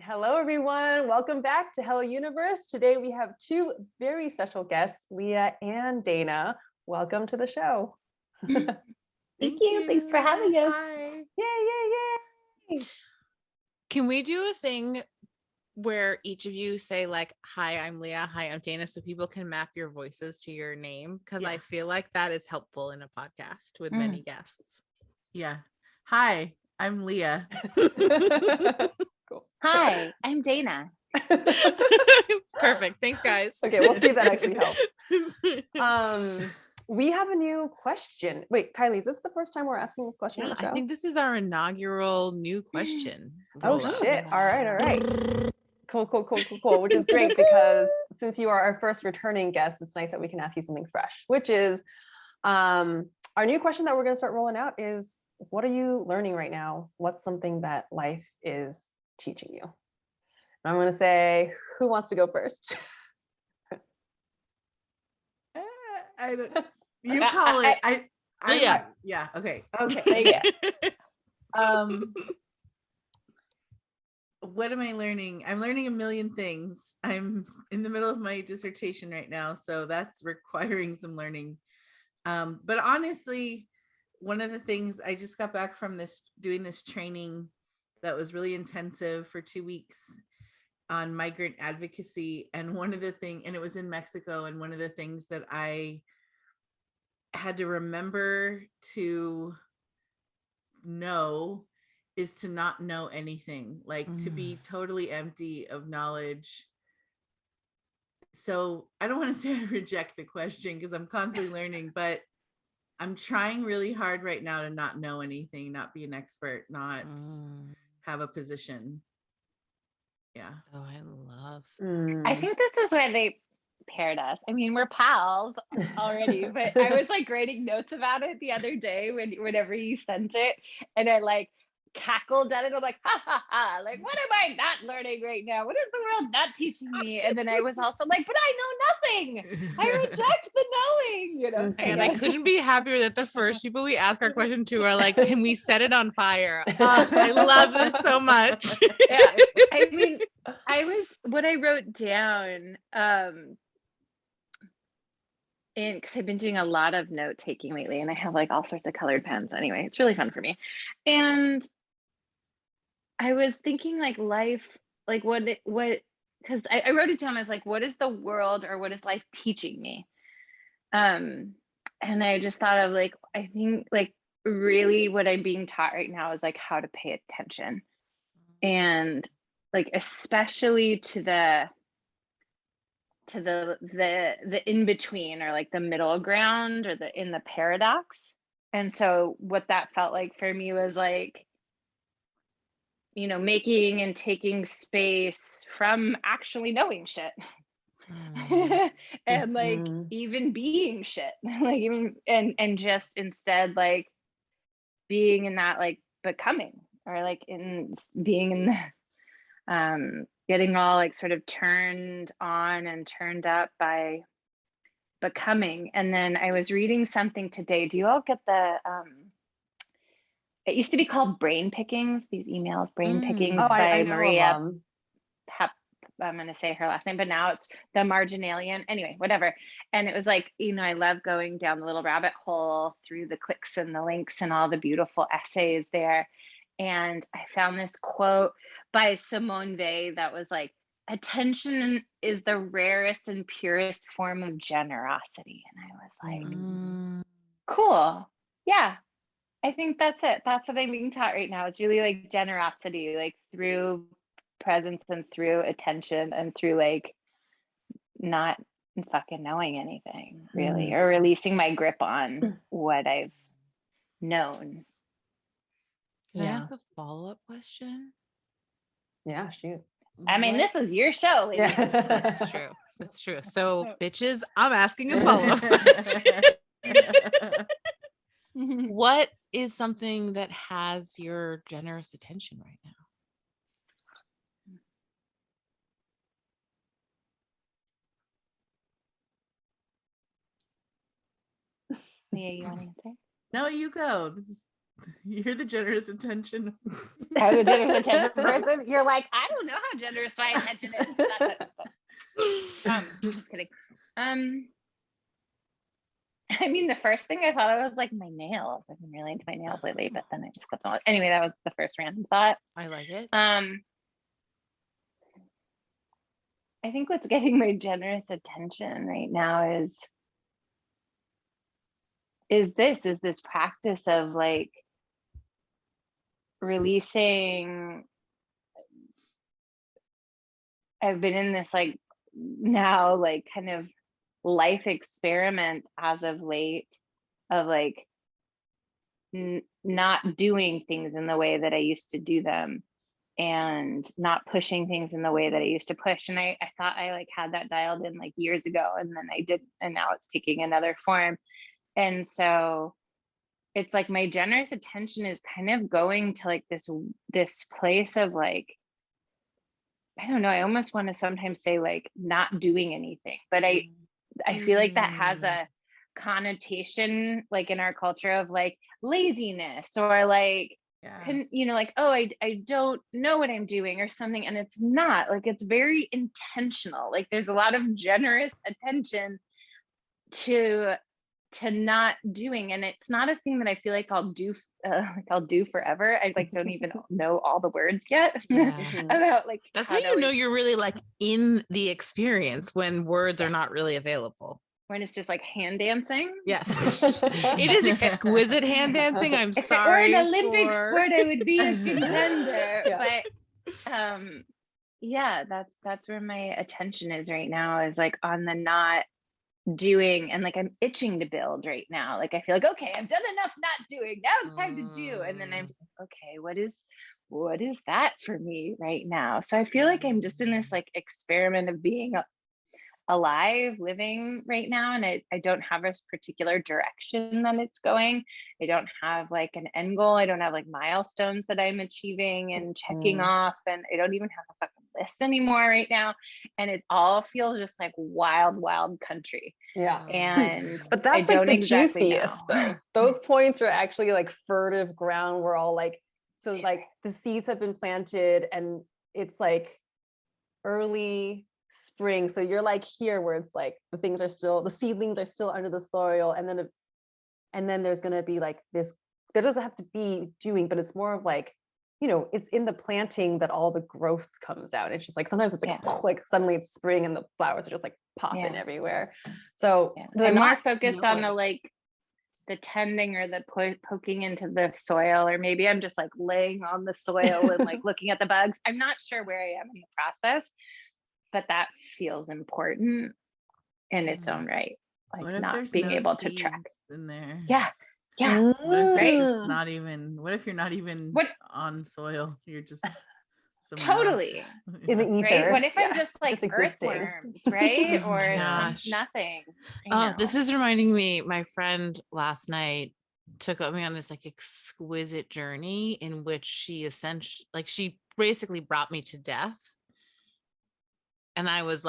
Hello, everyone. Welcome back to Hello Universe. Today we have two very special guests, Leah and Dana. Welcome to the show. Thank you. Thanks for having us. Hi. Yay, yay, yay. Can we do a thing where each of you say like, hi, I'm Leah, hi, I'm Dana, so people can map your voices to your name? Because I feel like that is helpful in a podcast with many guests. Yeah. Hi, I'm Leah. Cool. Hi, I'm Dana. Perfect. Thanks, guys. Okay, we'll see if that actually helps. We have a new question. Wait, Kylie, is this the first time we're asking this question on the show? I think this is our inaugural new question. Oh, rollout. shit. All right. Cool. Which is great because since you are our first returning guest, it's nice that we can ask you something fresh, which is our new question that we're going to start rolling out is, what are you learning right now? What's something that life is teaching you? And I'm going to say, who wants to go first? You call it. Yeah. Okay. What am I learning? I'm learning a million things. I'm in the middle of my dissertation right now, so that's requiring some learning. But honestly, one of the things, I just got back from doing this training that was really intensive for 2 weeks on migrant advocacy. And it was in Mexico. And one of the things that I had to remember to know is to not know anything, like to be totally empty of knowledge. So I don't want to say I reject the question because I'm constantly learning, but I'm trying really hard right now to not know anything, not be an expert, not have a position. Yeah. Oh, I love I think this is why they paired us. I mean, we're pals already, but I was like writing notes about it the other day whenever you sent it, and I like cackled at it. I'm like, ha ha ha, like, what am I not learning right now? What is the world not teaching me? And then I was also like, but I know nothing. I reject the knowing, you know. And I couldn't be happier that the first people we ask our question to are like, can we set it on fire? I love this so much. Yeah. I mean, what I wrote down, because I've been doing a lot of note taking lately, and I have like all sorts of colored pens. Anyway, it's really fun for me. And I was thinking like life, like because I wrote it down as like, what is the world or what is life teaching me? And I just thought of like, I think like really what I'm being taught right now is like how to pay attention, and like especially to the in between, or like the middle ground, or in the paradox. And so what that felt like for me was like, you know, making and taking space from actually knowing shit. And like even being shit, like even and just instead like being in that like becoming, or like in being in the getting all like sort of turned on and turned up by becoming. And then I was reading something today. Do you all get the it used to be called brain pickings, these emails, brain pickings by Maria Pep, I'm going to say her last name, but now it's the Marginalian. Anyway, whatever. And it was like, you know, I love going down the little rabbit hole through the clicks and the links and all the beautiful essays there. And I found this quote by Simone Weil that was like, attention is the rarest and purest form of generosity. And I was like, cool. Yeah, I think that's it. That's what I'm being taught right now. It's really like generosity, like through presence and through attention and through like not fucking knowing anything really, or releasing my grip on what I've known. Can I ask a follow-up question? Yeah, shoot. I mean, this is your show, ladies. Yeah. That's true. So bitches, I'm asking a follow-up question. What is something that has your generous attention right now? Leah, you want to answer? No, you go. You're the generous attention. I'm the generous attention person. You're like, I don't know how generous my attention is. Just kidding. I mean, the first thing I thought of was like my nails. I've been really into my nails lately, but then I just got them. Anyway, that was the first random thought. I like it. I think what's getting my generous attention right now is this practice of like releasing. I've been in this like now like kind of life experiment as of late of like not doing things in the way that I used to do them and not pushing things in the way that I used to push. And I thought I like had that dialed in like years ago, and then I did, and now it's taking another form. And so it's like my generous attention is kind of going to like this place of like, I don't know, I almost want to sometimes say like not doing anything, but I feel like that has a connotation like in our culture of like laziness or like, you know, like, oh, I don't know what I'm doing or something. And it's not like, it's very intentional. Like there's a lot of generous attention to not doing, and it's not a thing that I feel like I'll do forever. I like don't even know all the words yet about like that's how you know you're really like in the experience when words are not really available, when it's just like hand dancing. Yes. It is exquisite hand dancing. I'm if sorry, it were an Olympic sport I would be a contender. But yeah, that's where my attention is right now, is like on the not doing, and like I'm itching to build right now. Like I feel like, okay, I've done enough not doing, now it's time to do. And then I'm just like, okay, what is that for me right now? So I feel like I'm just in this like experiment of being alive, living right now, and I don't have a particular direction that it's going. I don't have like an end goal. I don't have like milestones that I'm achieving and checking off, and I don't even have a fucking list anymore right now. And it all feels just like wild country. And but that's I like don't the exactly juiciest know. though. Those points are actually like fertile ground. We're all like, so Sure. like the seeds have been planted and it's like early spring, so you're like here where it's like the seedlings are still under the soil, and then there's going to be like this, there doesn't have to be doing, but it's more of like, you know, it's in the planting that all the growth comes out. It's just like sometimes it's like like suddenly it's spring and the flowers are just like popping everywhere. So I'm more focused on the like the tending or the poking into the soil, or maybe I'm just like laying on the soil and like looking at the bugs. I'm not sure where I am in the process, but that feels important in its own right. Like not being able to track in there. Yeah. What if it's just not even, what if you're not even on soil? You're just totally in the ether. Right? What if I'm just like just earthworms, right? Or nothing. This is reminding me, my friend last night took me on this like exquisite journey in which she basically brought me to death. And I was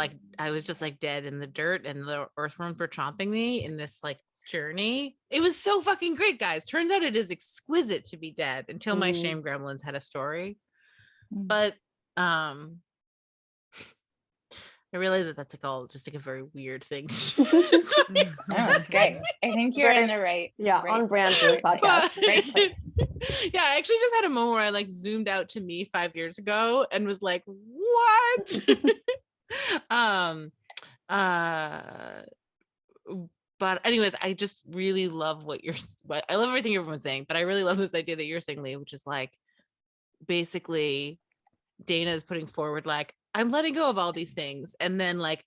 just like dead in the dirt, and the earthworms were chomping me in this like journey. It was so fucking great, guys. Turns out it is exquisite to be dead, until my shame gremlins had a story. But I realize that's like all just like a very weird thing. No, that's great. I think you're in the right. On brand for this podcast. Right place. Yeah, I actually just had a moment where I like zoomed out to me 5 years ago and was like, what? But anyways, I just really love I love everything everyone's saying, but I really love this idea that you're saying, Leah, which is like basically Dana is putting forward like, I'm letting go of all these things, and then like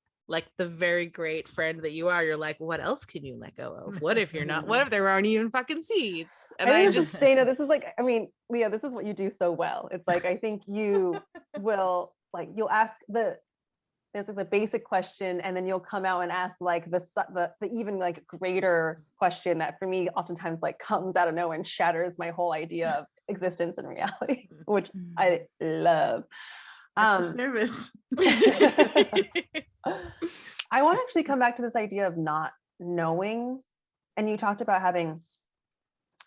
the very great friend that you are, you're like, what else can you let go of? What if you're not? What if there aren't even fucking seeds? And I just Dana, this is like, I mean, Leah, this is what you do so well. It's like, I think you will like, you'll ask there's like the basic question, and then you'll come out and ask like the even like greater question that for me oftentimes like comes out of nowhere and shatters my whole idea of existence and reality, which I love. At your service. I want to actually come back to this idea of not knowing, and you talked about having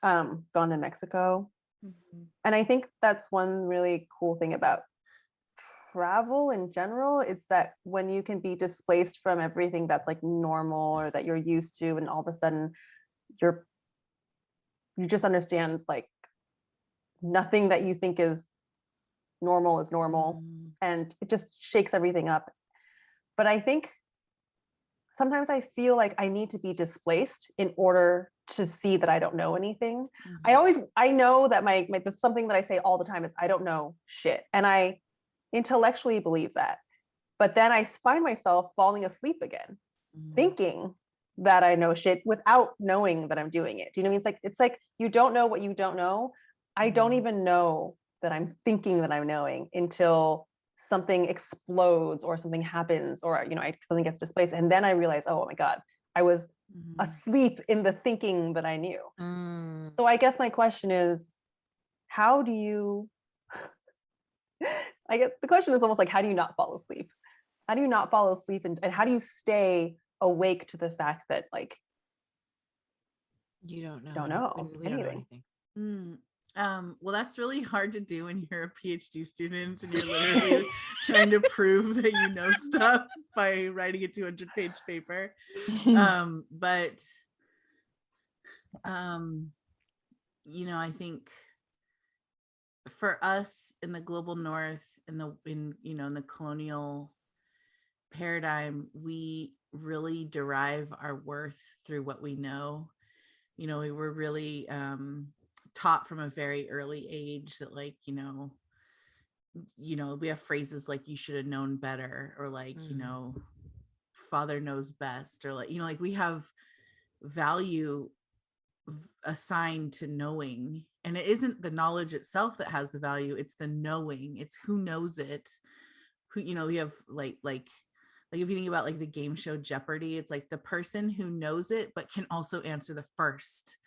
gone to Mexico. Mhm. And I think that's one really cool thing about travel in general. It's that when you can be displaced from everything that's like normal or that you're used to, and all of a sudden you just understand like nothing that you think is normal, and it just shakes everything up. But I think sometimes I feel like I need to be displaced in order to see that I don't know anything. I know that that's something that I say all the time is I don't know shit. And I intellectually believe that. But then I find myself falling asleep again, thinking that I know shit without knowing that I'm doing it. Do you know what I mean? It's like you don't know what you don't know. I don't even know that I'm thinking that I'm knowing until something explodes or something happens, or something gets displaced, and then I realize, oh my God, I was asleep in the thinking that I knew. So I guess my question is, how do you? I guess the question is almost like, how do you not fall asleep? How do you not fall asleep, and how do you stay awake to the fact that like you don't know we don't know anything? Well, that's really hard to do when you're a PhD student and you're literally trying to prove that you know stuff by writing a 200-page paper. But I think for us in the global north, in the colonial paradigm, we really derive our worth through what we know. We were really taught from a very early age that like, we have phrases like you should have known better, or like, father knows best, or like, like we have value assigned to knowing, and it isn't the knowledge itself that has the value, it's the knowing, it's who knows it, who, we have like if you think about like the game show Jeopardy, it's like the person who knows it but can also answer the first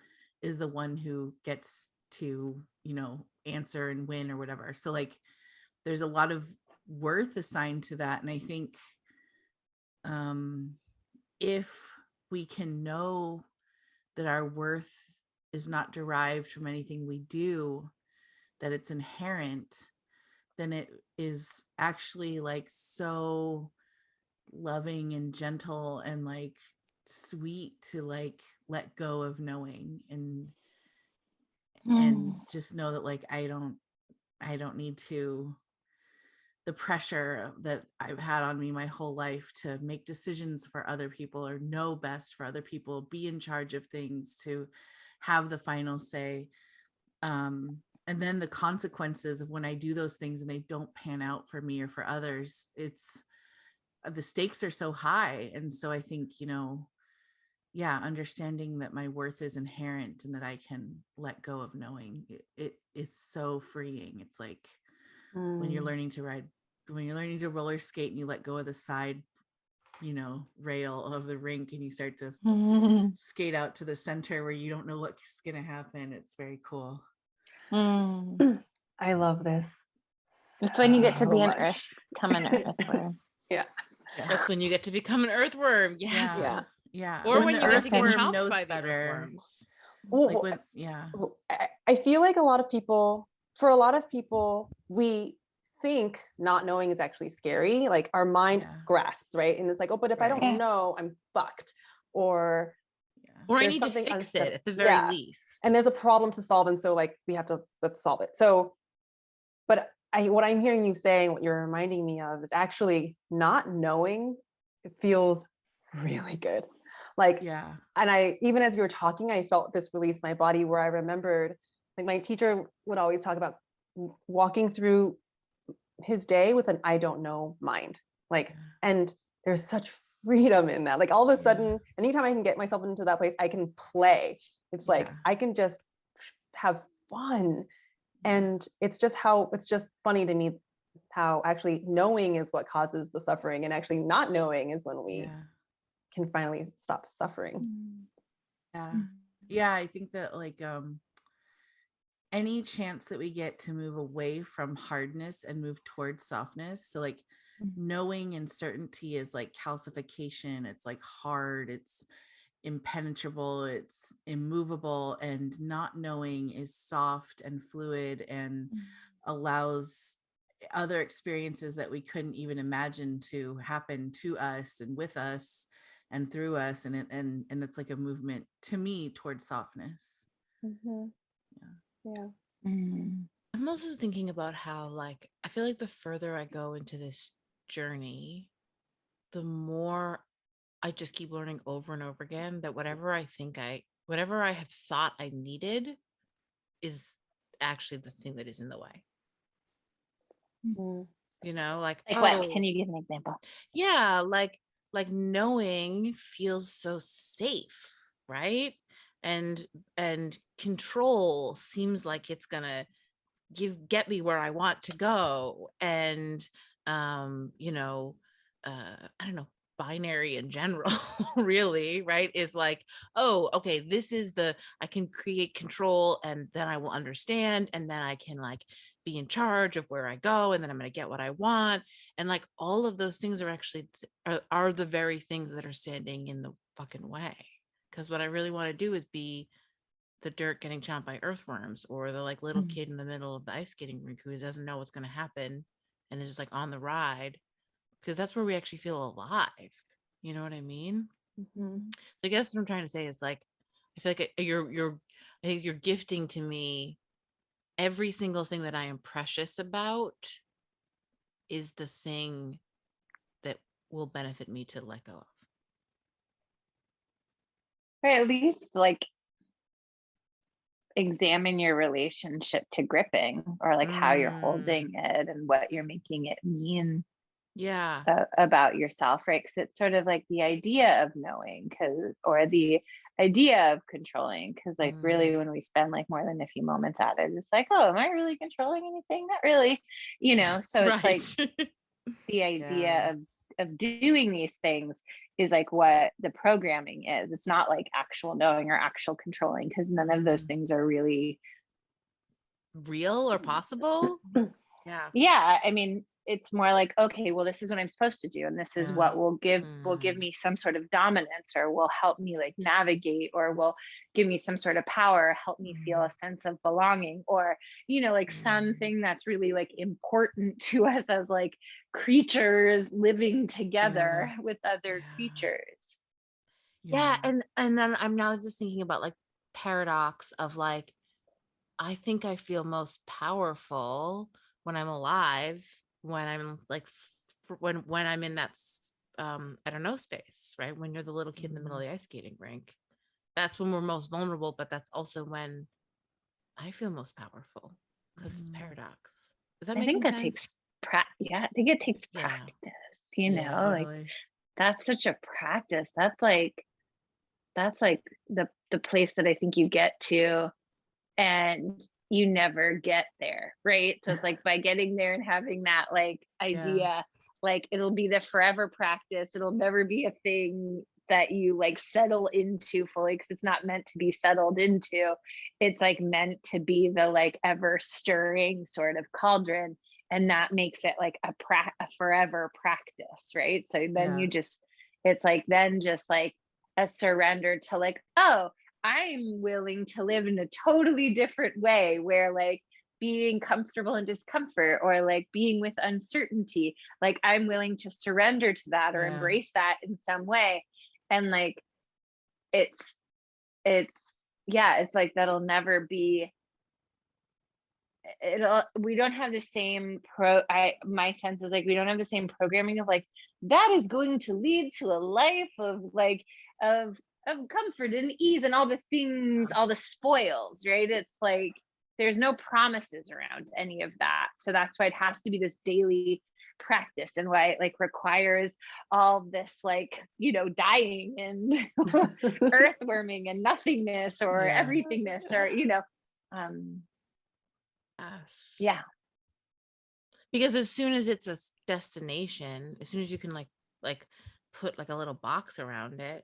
is the one who gets to answer and win or whatever. So like there's a lot of worth assigned to that, and I think if we can know that our worth is not derived from anything we do, that it's inherent, then it is actually like so loving and gentle and like sweet to like let go of knowing and just know that like I don't need to, the pressure that I've had on me my whole life to make decisions for other people or know best for other people, be in charge of things, to have the final say. And then the consequences of when I do those things and they don't pan out for me or for others, the stakes are so high. And so I think, understanding that my worth is inherent and that I can let go of knowing it's so freeing. It's like when you're learning to roller skate and you let go of the side, rail of the rink and you start to skate out to the center where you don't know what's going to happen. It's very cool. I love this. It's when you get to be an much. come an earthworm. Yeah. That's when you get to become an earthworm. Yes. Yeah. Or when the you get to get earthworm chomped knows by the better. earthworms. Well, I feel like for a lot of people, we think not knowing is actually scary. Like our mind grasps, right? And it's like, oh, but if I don't know, I'm fucked. Or I need to fix it at the very least. And there's a problem to solve. And so like, let's solve it. So, but what I'm hearing you saying, what you're reminding me of is actually not knowing. It feels really good. Like, and even as you were talking, I felt this release my body, where I remembered like my teacher would always talk about walking through his day with an I don't know mind. Like, and there's such freedom in that. Like all of a sudden, anytime I can get myself into that place, I can play. It's like I can just have fun. And it's just funny to me how actually knowing is what causes the suffering, and actually not knowing is when we can finally stop suffering. I think that like any chance that we get to move away from hardness and move towards softness, so like knowing and certainty is like calcification, it's like hard, impenetrable, it's immovable, and not knowing is soft and fluid and allows other experiences that we couldn't even imagine to happen to us and with us and through us, and that's like a movement to me towards softness. Yeah. I'm also thinking about how, like, I feel like the further I go into this journey, the more I just keep learning over and over again that whatever I have thought I needed is actually the thing that is in the way. You know, like what? Can you give an example? Yeah, like knowing feels so safe, right? And control seems like it's gonna get me where I want to go. And you know, I don't know, binary in general really, right, is like, oh, okay, this is I can create control, and then I will understand, and then I can like be in charge of where I go, and then I'm going to get what I want. And like all of those things are actually are the very things that are standing in the fucking way. Because what I really want to do is be the dirt getting chomped by earthworms, or the like little kid in the middle of the ice skating rink who doesn't know what's going to happen and is just like on the ride, because that's where we actually feel alive. You know what I mean? So I guess what I'm trying to say is, like, I feel like I think you're gifting to me every single thing that I am precious about is the thing that will benefit me to let go of. Or at least like examine your relationship to gripping, or like how you're holding it and what you're making it mean about yourself, right? Because it's sort of like the idea of knowing, or the idea of controlling, because like really when we spend like more than a few moments at it, it's like, oh, am I really controlling anything? Not really, you know. So it's like the idea of doing these things is like what the programming is. It's not like actual knowing or actual controlling, because none of those things are really real or possible. Yeah, I mean, it's more like, okay, well, this is what I'm supposed to do, and this is what will give me some sort of dominance, or will help me like navigate, or will give me some sort of power, help me feel a sense of belonging, or, you know, like something that's really like important to us as like creatures living together with other creatures. And then I'm now just thinking about like paradox of like, I think I feel most powerful when I'm alive, when I'm like when I'm in that I don't know, space, right? When you're the little kid in the middle of the ice skating rink, that's when we're most vulnerable, but that's also when I feel most powerful, because it's paradox. Does that make sense? I think it takes practice, you know, like that's such a practice. That's like the place that I think you get to, and you never get there, right? So it's like by getting there and having that like idea, like it'll be the forever practice. It'll never be a thing that you like settle into fully, because it's not meant to be settled into. It's like meant to be the like ever stirring sort of cauldron, and that makes it like a forever practice, right? So then it's like then just like a surrender to like, oh, I'm willing to live in a totally different way, where like being comfortable in discomfort, or like being with uncertainty, like I'm willing to surrender to that or embrace that in some way. And like it's like that'll never be, we don't have the same my sense is like we don't have the same programming of like that is going to lead to a life of like of comfort and ease and all the things, all the spoils, right? It's like there's no promises around any of that. So that's why it has to be this daily practice, and why it like requires all this like, you know, dying and earthworming and nothingness or everythingness, or you know, because as soon as it's a destination, as soon as you can like put like a little box around it,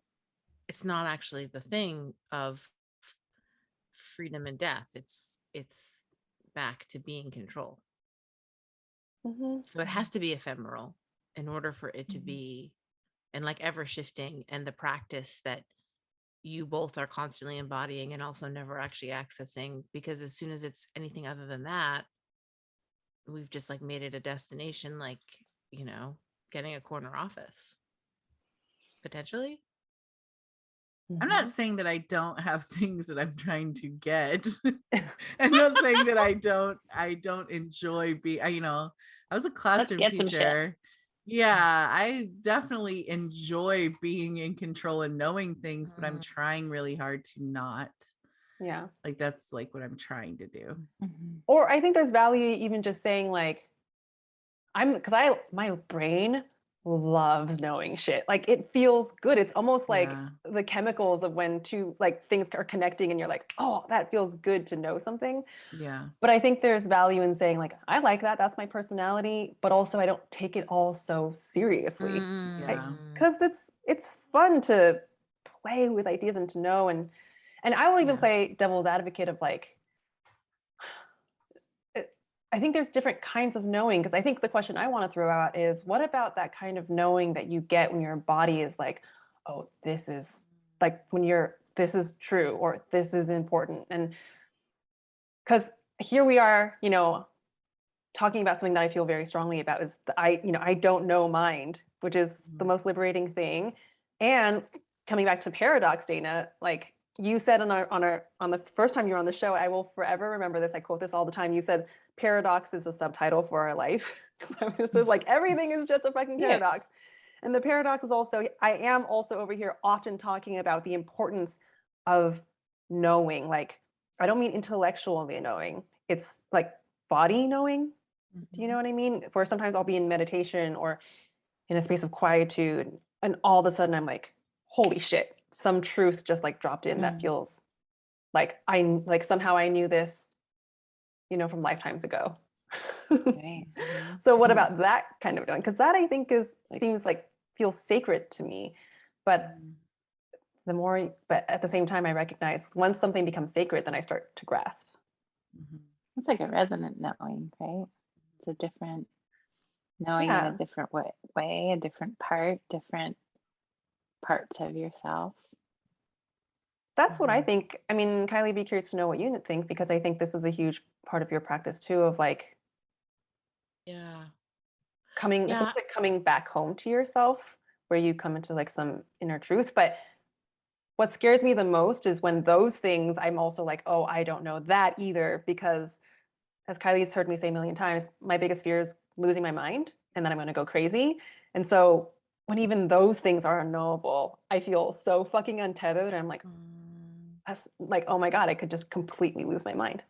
it's not actually the thing of freedom and death. It's back to being control. So it has to be ephemeral in order for it to be, and like ever shifting, and the practice that you both are constantly embodying and also never actually accessing, because as soon as it's anything other than that, we've just like made it a destination, like, you know, getting a corner office potentially. I'm not saying that I don't have things that I'm trying to get. I'm not saying that I don't enjoy you know, I was a classroom get some shit. teacher. Yeah, I definitely enjoy being in control and knowing things, but I'm trying really hard to not. Yeah. Like that's like what I'm trying to do. Or I think there's value even just saying like, my brain loves knowing shit. Like it feels good. It's almost like Yeah. the chemicals of when two like things are connecting and you're like, oh, that feels good to know something. Yeah. But I think there's value in saying like, I like that. That's my personality. But also I don't take it all so seriously. Yeah. Because it's fun to play with ideas and to know. And I will even Yeah. play devil's advocate of like, I think there's different kinds of knowing, because I think the question I want to throw out is what about that kind of knowing that you get when your body is like, oh, this is like this is true or this is important. And because here we are, you know, talking about something that I feel very strongly about is I don't know mind, which is the most liberating thing. And coming back to paradox, Dana, like you said on the first time you were on the show, I will forever remember this. I quote this all the time. You said paradox is the subtitle for our life. This is like everything is just a fucking paradox. And the paradox is also, I am also over here often talking about the importance of knowing. Like, I don't mean intellectually knowing. It's like body knowing. Do you know what I mean? Where sometimes I'll be in meditation or in a space of quietude, and all of a sudden I'm like, holy shit, some truth just like dropped in that feels like somehow I knew this, you know, from lifetimes ago. So what about that kind of knowing? Because that I think seems like feels sacred to me. But but at the same time, I recognize once something becomes sacred, then I start to grasp. It's like a resonant knowing, right? It's a different knowing in a different way, a different different parts of yourself. That's what I think. I mean, Kylie, be curious to know what you think, because I think this is a huge part of your practice too, of like, it's almost like coming back home to yourself, where you come into like some inner truth. But what scares me the most is when those things, I'm also like, oh, I don't know that either, because as Kylie's heard me say a million times, my biggest fear is losing my mind and then I'm going to go crazy. And so when even those things are unknowable, I feel so fucking untethered. I'm like, that's like, oh my God, I could just completely lose my mind.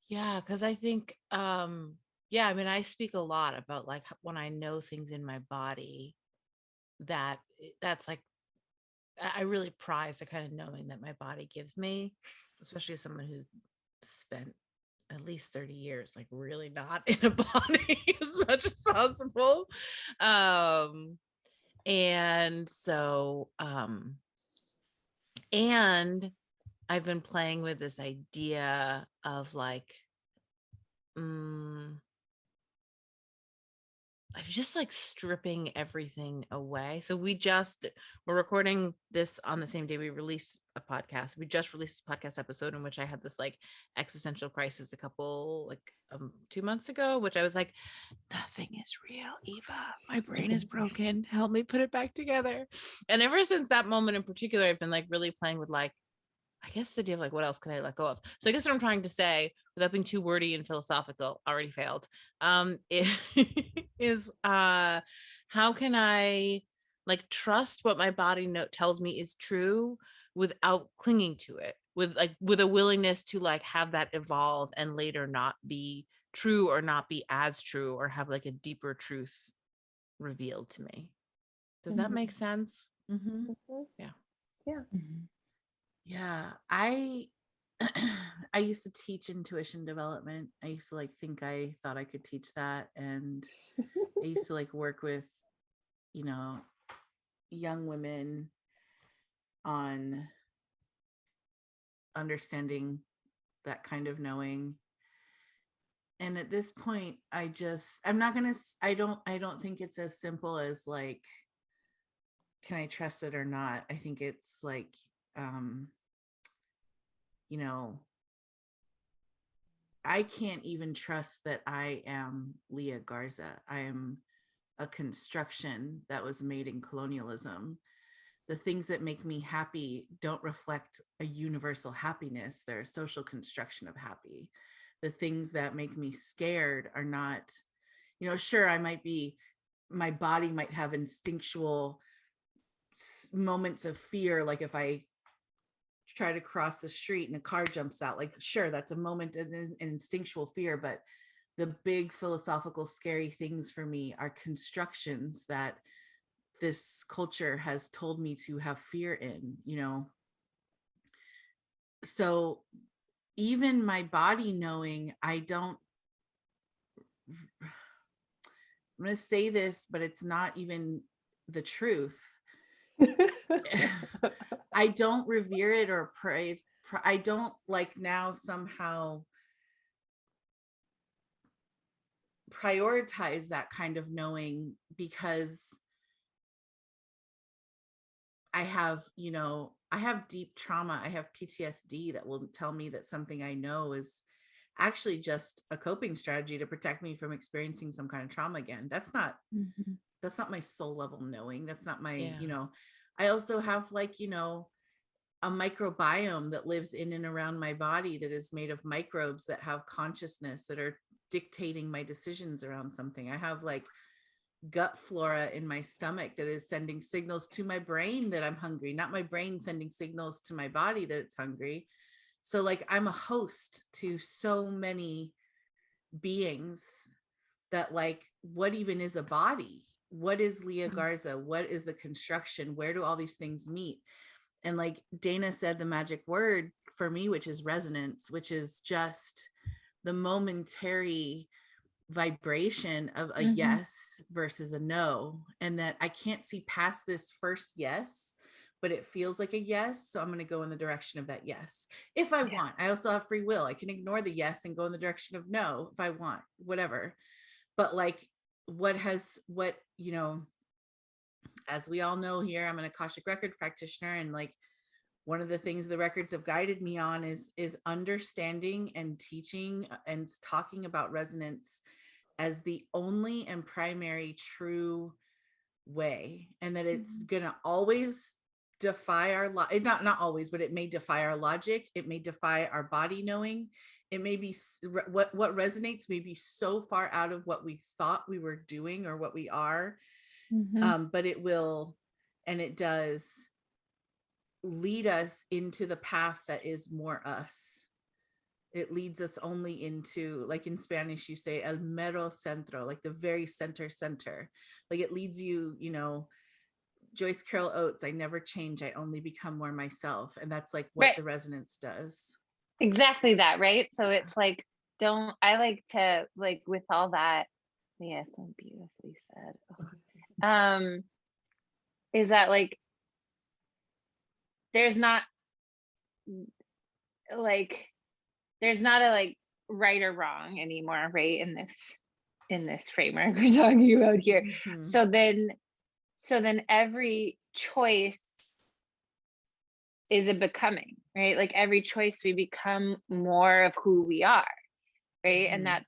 Yeah, because I think, I mean, I speak a lot about like when I know things in my body, that's like, I really prize the kind of knowing that my body gives me, especially as someone who spent at least 30 years like really not in a body as much as possible. And so and I've been playing with this idea of like I'm just like stripping everything away. So we're recording this on the same day we released a podcast. We just released a podcast episode in which I had this like existential crisis a couple like 2 months ago, which I was like, nothing is real, Eva. My brain is broken. Help me put it back together. And ever since that moment in particular, I've been like really playing with like, I guess the idea of like, what else can I let go of? So I guess what I'm trying to say, without being too wordy and philosophical, already failed, is how can I like trust what my body tells me is true without clinging to it, with a willingness to like have that evolve and later not be true or not be as true or have like a deeper truth revealed to me. Does that make sense? Yeah. Yeah, I I used to teach intuition development. I used to like think I thought I could teach that, and I used to like work with, you know, young women on understanding that kind of knowing. And at this point, I don't think it's as simple as like can I trust it or not? I think it's like, you know, I can't even trust that I am Leah Garza. I am a construction that was made in colonialism. The things that make me happy don't reflect a universal happiness. They're a social construction of happy. The things that make me scared are not, you know, sure, my body might have instinctual moments of fear. Like if I try to cross the street and a car jumps out, like, sure, that's a moment of an instinctual fear, but the big philosophical scary things for me are constructions that this culture has told me to have fear in, you know. So even my body knowing, I'm going to say this, but it's not even the truth. I don't revere it or pray. I don't like now somehow prioritize that kind of knowing, because I have, you know, I have deep trauma. I have PTSD that will tell me that something I know is actually just a coping strategy to protect me from experiencing some kind of trauma again. That's not my soul level knowing. That's not my, you know. I also have, like, you know, a microbiome that lives in and around my body that is made of microbes that have consciousness, that are dictating my decisions around something. I have like gut flora in my stomach that is sending signals to my brain that I'm hungry, not my brain sending signals to my body that it's hungry. So like I'm a host to so many beings that, like, what even is a body? What is Leah Garza? What is the construction? Where do all these things meet? And like Dana said, the magic word for me, which is resonance, which is just the momentary vibration of a yes versus a no. And that I can't see past this first yes, but it feels like a yes. So I'm going to go in the direction of that yes. If I want, I also have free will. I can ignore the yes and go in the direction of no if I want, whatever. But like what, you know, as we all know here, I'm an Akashic record practitioner, and like one of the things the records have guided me on is understanding and teaching and talking about resonance as the only and primary true way, and that it's gonna always defy our not always, but it may defy our logic, it may defy our body knowing, it may be what resonates may be so far out of what we thought we were doing or what we are. But it will, and it does lead us into the path that is more us. It leads us only into, like in Spanish you say el mero centro, like the very center. Like it leads you, you know, Joyce Carol Oates, I never change, I only become more myself. And that's like what the resonance does. Exactly that, right? So it's like, I like to, like, with all that, yeah, so beautifully said. Is that like, there's not a like right or wrong anymore, right? In this framework we're talking about here. So then every choice is a becoming, right? Like every choice we become more of who we are, right? And that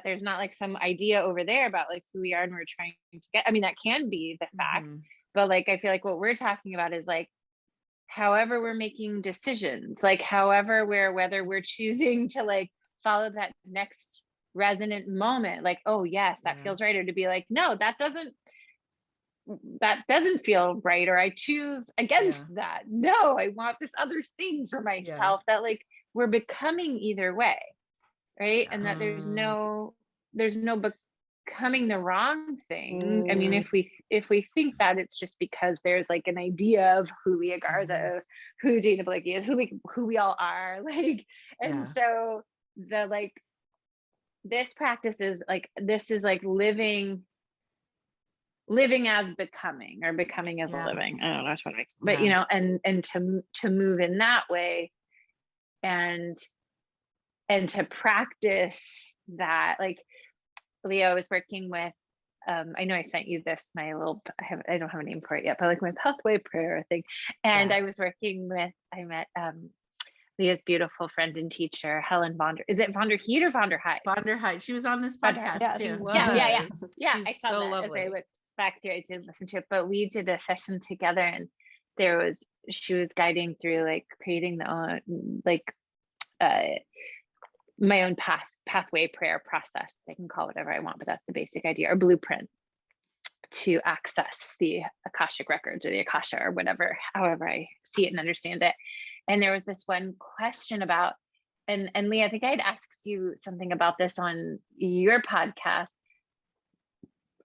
there's not like some idea over there about like who we are and we're trying to get. I mean, that can be the fact, but like I feel like what we're talking about is like however we're making decisions, like whether we're choosing to like follow that next resonant moment, like, oh yes, that feels right, or to be like, no, that doesn't feel right, or I choose against that. No, I want this other thing for myself. That like we're becoming either way, right? And that there's no becoming the wrong thing. I mean, if we think that, it's just because there's like an idea of who Leah Garza, who Dana Balicki is, who we all are, like, and so the like this practice is like, this is like living as becoming, or becoming as a living. I don't know what makes, but you know, and to move in that way, and to practice that. Like Leah was working with I know I sent you this, I don't have a name for it yet, but like my pathway prayer thing. And I was working with, I met Leah's beautiful friend and teacher, Helen is it Von der Heat or Von der Heide? Von der Heide. She was on this podcast Yeah, too. Yeah. She's I saw so that lovely. as I looked back through. I didn't listen to it, but we did a session together, and she was guiding through like creating the own my own pathway prayer process. I can call it whatever I want, but that's the basic idea, or blueprint to access the Akashic records or the Akasha or whatever, however I see it and understand it. And there was this one question about, and Leah, I think I'd asked you something about this on your podcast.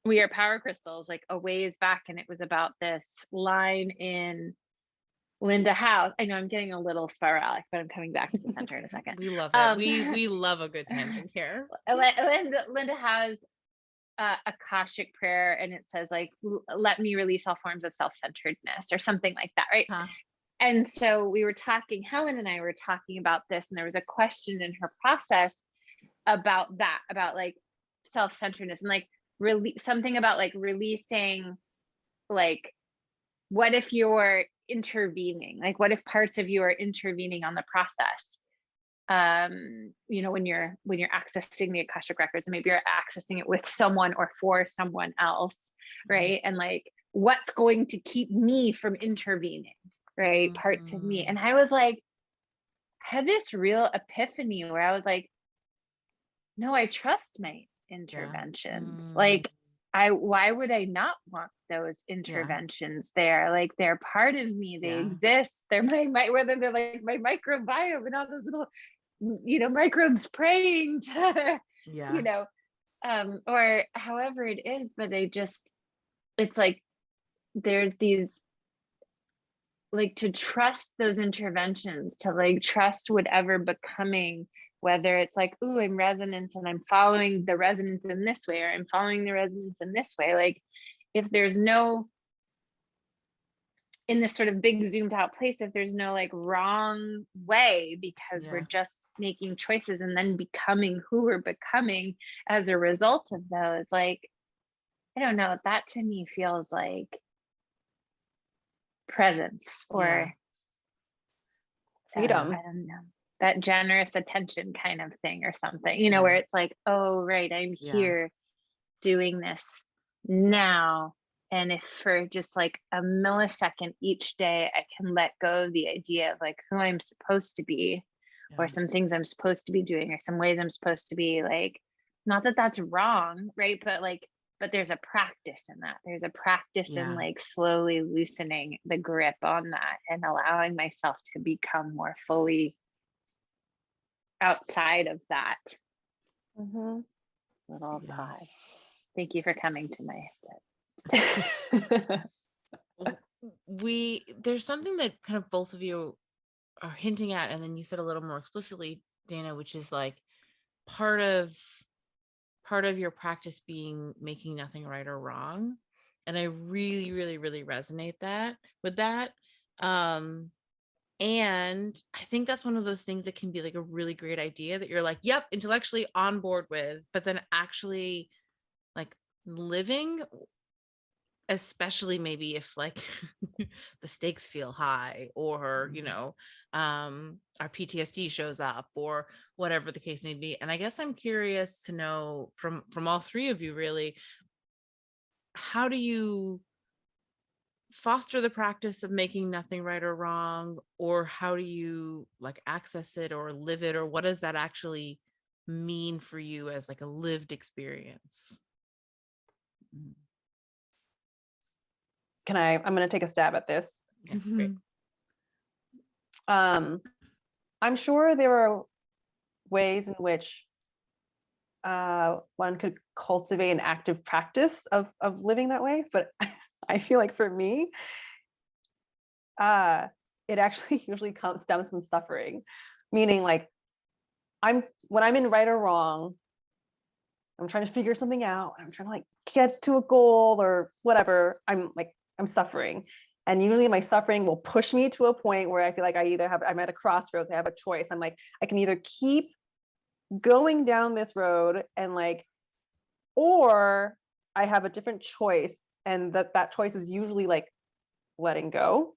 We are power crystals, like a ways back, and it was about this line in Linda House. I know I'm getting a little spiralic, but I'm coming back to the center in a second. We love it. We love a good tangent here. Linda House Akashic prayer, and it says like, let me release all forms of self-centeredness or something like that, right? And so we were talking, Helen and I were talking about this, and there was a question in her process about that, about like self-centeredness and like something about like releasing, like, what if you're intervening? Like, what if parts of you are intervening on the process? You know, when you're accessing the Akashic records, and maybe you're accessing it with someone or for someone else, right? And like, what's going to keep me from intervening, right? Parts of me. And I was like, I had this real epiphany where I was like, no, I trust my interventions. Like, why would I not want those interventions there? Like, they're part of me, they exist. They're whether they're like my microbiome and all those little, you know, microbes praying to, you know, or however it is, but it's like, there's these, like, to trust those interventions, to like trust whatever becoming, whether it's like, ooh, I'm resonant and I'm following the resonance in this way, or I'm following the resonance in this way. Like, if there's no, in this sort of big zoomed out place, if there's no like wrong way, because we're just making choices and then becoming who we're becoming as a result of those, like, I don't know, that to me feels like presence or freedom. I don't know, that generous attention kind of thing or something, you know, where it's like, oh, right, I'm here doing this now. And if for just like a millisecond each day, I can let go of the idea of like who I'm supposed to be, or some things I'm supposed to be doing, or some ways I'm supposed to be, like, not that that's wrong, right? But there's a practice in that. There's a practice in like slowly loosening the grip on that and allowing myself to become more fully outside of that little pod. Thank you for coming to my there's something that kind of both of you are hinting at, and then you said a little more explicitly, Dana, which is like part of your practice being making nothing right or wrong. And I really, really, really resonate with that. And I think that's one of those things that can be like a really great idea that you're like, yep, intellectually on board with, but then actually like living, especially maybe if like the stakes feel high, or you know, our PTSD shows up, or whatever the case may be. And I guess I'm curious to know from all three of you, really, how do you foster the practice of making nothing right or wrong, or how do you like access it or live it, or what does that actually mean for you as like a lived experience? I'm going to take a stab at this. Yeah, great. I'm sure there are ways in which one could cultivate an active practice of living that way, but I feel like for me, it actually usually stems from suffering, meaning like when I'm in right or wrong, I'm trying to figure something out, I'm trying to like get to a goal or whatever, I'm suffering. And usually my suffering will push me to a point where I feel like I'm at a crossroads, I have a choice. I'm like, I can either keep going down this road and like, or I have a different choice, and that choice is usually like letting go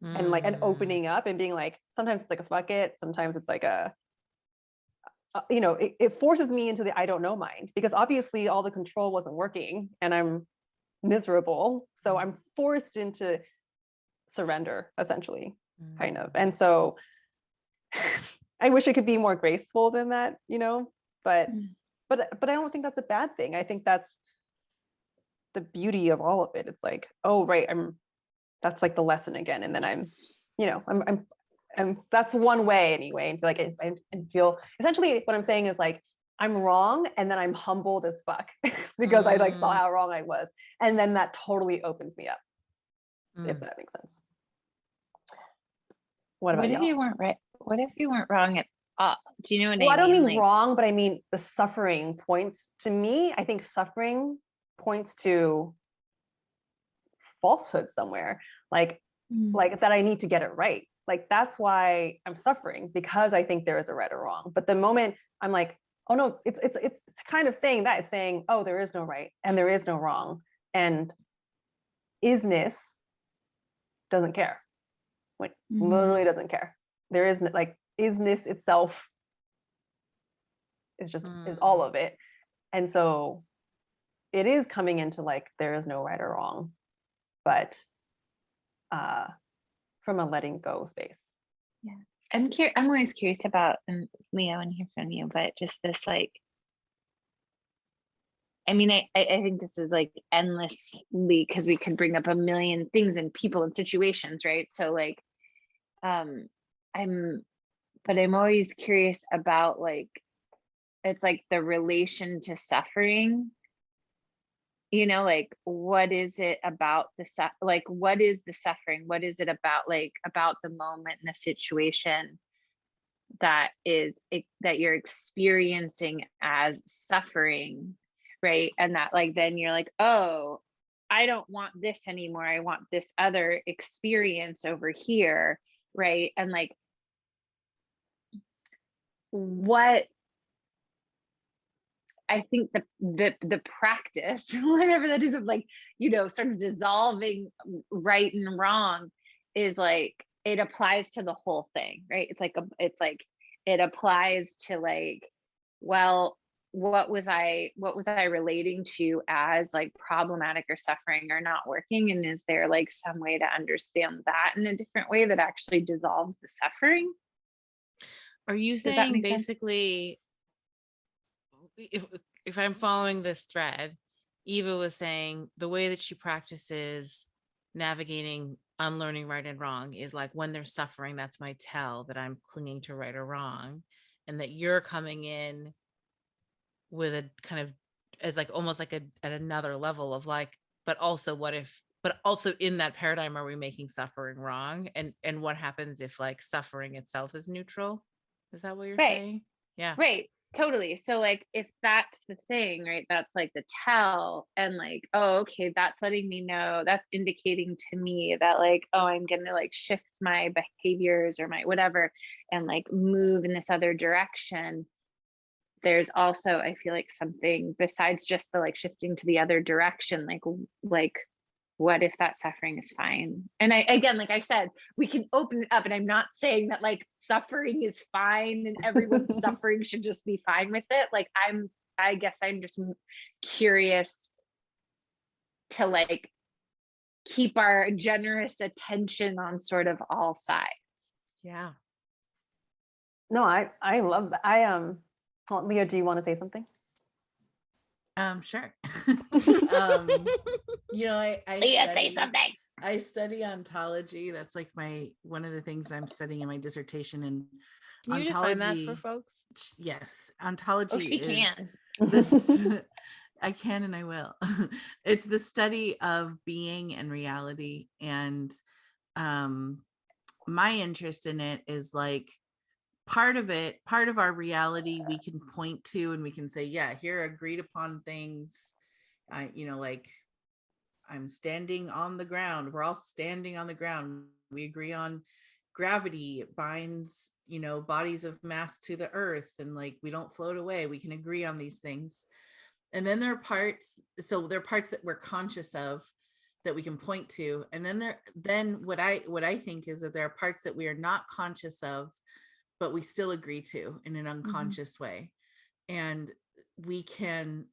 and like and opening up and being like, sometimes it's like a fuck it, sometimes it's like a you know, it forces me into the I don't know mind, because obviously all the control wasn't working and I'm miserable, so I'm forced into surrender, essentially, kind of. And so I wish it could be more graceful than that, you know, but I don't think that's a bad thing. I think that's the beauty of all of it. It's like, oh right, that's like the lesson again, and then I'm, you know, I'm that's one way anyway, and feel like I feel essentially what I'm saying is like I'm wrong, and then I'm humbled as fuck because I like saw how wrong I was, and then that totally opens me up, if that makes sense. What about if y'all? you weren't right? What if you weren't wrong at all? Do you know what Well, I mean? I don't mean Like, wrong, but I mean the suffering points to me. I think suffering points to falsehood somewhere, like that I need to get it right. Like that's why I'm suffering, because I think there is a right or wrong. But the moment I'm like, oh no, it's kind of saying that, it's saying, oh, there is no right and there is no wrong, and isness doesn't care. Like literally doesn't care. There is like isness itself is just is all of it. And so it is coming into like there is no right or wrong, but from a letting go space. yeah, I'm always curious about, and Leah, I want to hear from you, but just this like, I mean, I think this is like endlessly, because we could bring up a million things and people and situations, right? So like, I'm always curious about like, it's like the relation to suffering, you know, like what is it about like what is the suffering, what is it about, like about the moment and the situation that you're experiencing as suffering, right? And that like then you're like, oh, I don't want this anymore, I want this other experience over here, right? And like what I think the practice, whatever that is, of like, you know, sort of dissolving right and wrong, is like it applies to the whole thing, right? It's like it applies to like, well, what was I relating to as like problematic or suffering or not working, and is there like some way to understand that in a different way that actually dissolves the suffering? Are you saying basically, if I'm following this thread, Eva was saying the way that she practices navigating unlearning right and wrong is like when there's suffering, that's my tell that I'm clinging to right or wrong, and that you're coming in with a kind of as like almost like at another level of like, but also in that paradigm, are we making suffering wrong, and what happens if like suffering itself is neutral? Is that what you're saying? Yeah, right, totally. So like if that's the thing, right, that's like the tell, and like, oh okay, that's letting me know, that's indicating to me that like, oh, I'm gonna like shift my behaviors or my whatever and like move in this other direction. There's also, I feel like, something besides just the like shifting to the other direction, like what if that suffering is fine? And I, again, like I said, we can open it up, and I'm not saying that like suffering is fine and everyone's suffering should just be fine with it. Like I guess I'm just curious to like keep our generous attention on sort of all sides. yeah. No, I love that. Well, Leah, do you want to say something? Sure. You know, I Leah, say something. I study ontology. That's like one of the things I'm studying in my dissertation. And Can you define that for folks? Yes, ontology. Oh, she can. This I can and I will. It's the study of being and reality, and my interest in it is like part of our reality we can point to, and we can say, yeah, here are agreed upon things. You know, like I'm standing on the ground, we're all standing on the ground, we agree on gravity, it binds, you know, bodies of mass to the earth, and like we don't float away, we can agree on these things. And then there are parts that we're conscious of that we can point to. And then what I think is that there are parts that we are not conscious of, but we still agree to in an unconscious way. And we can,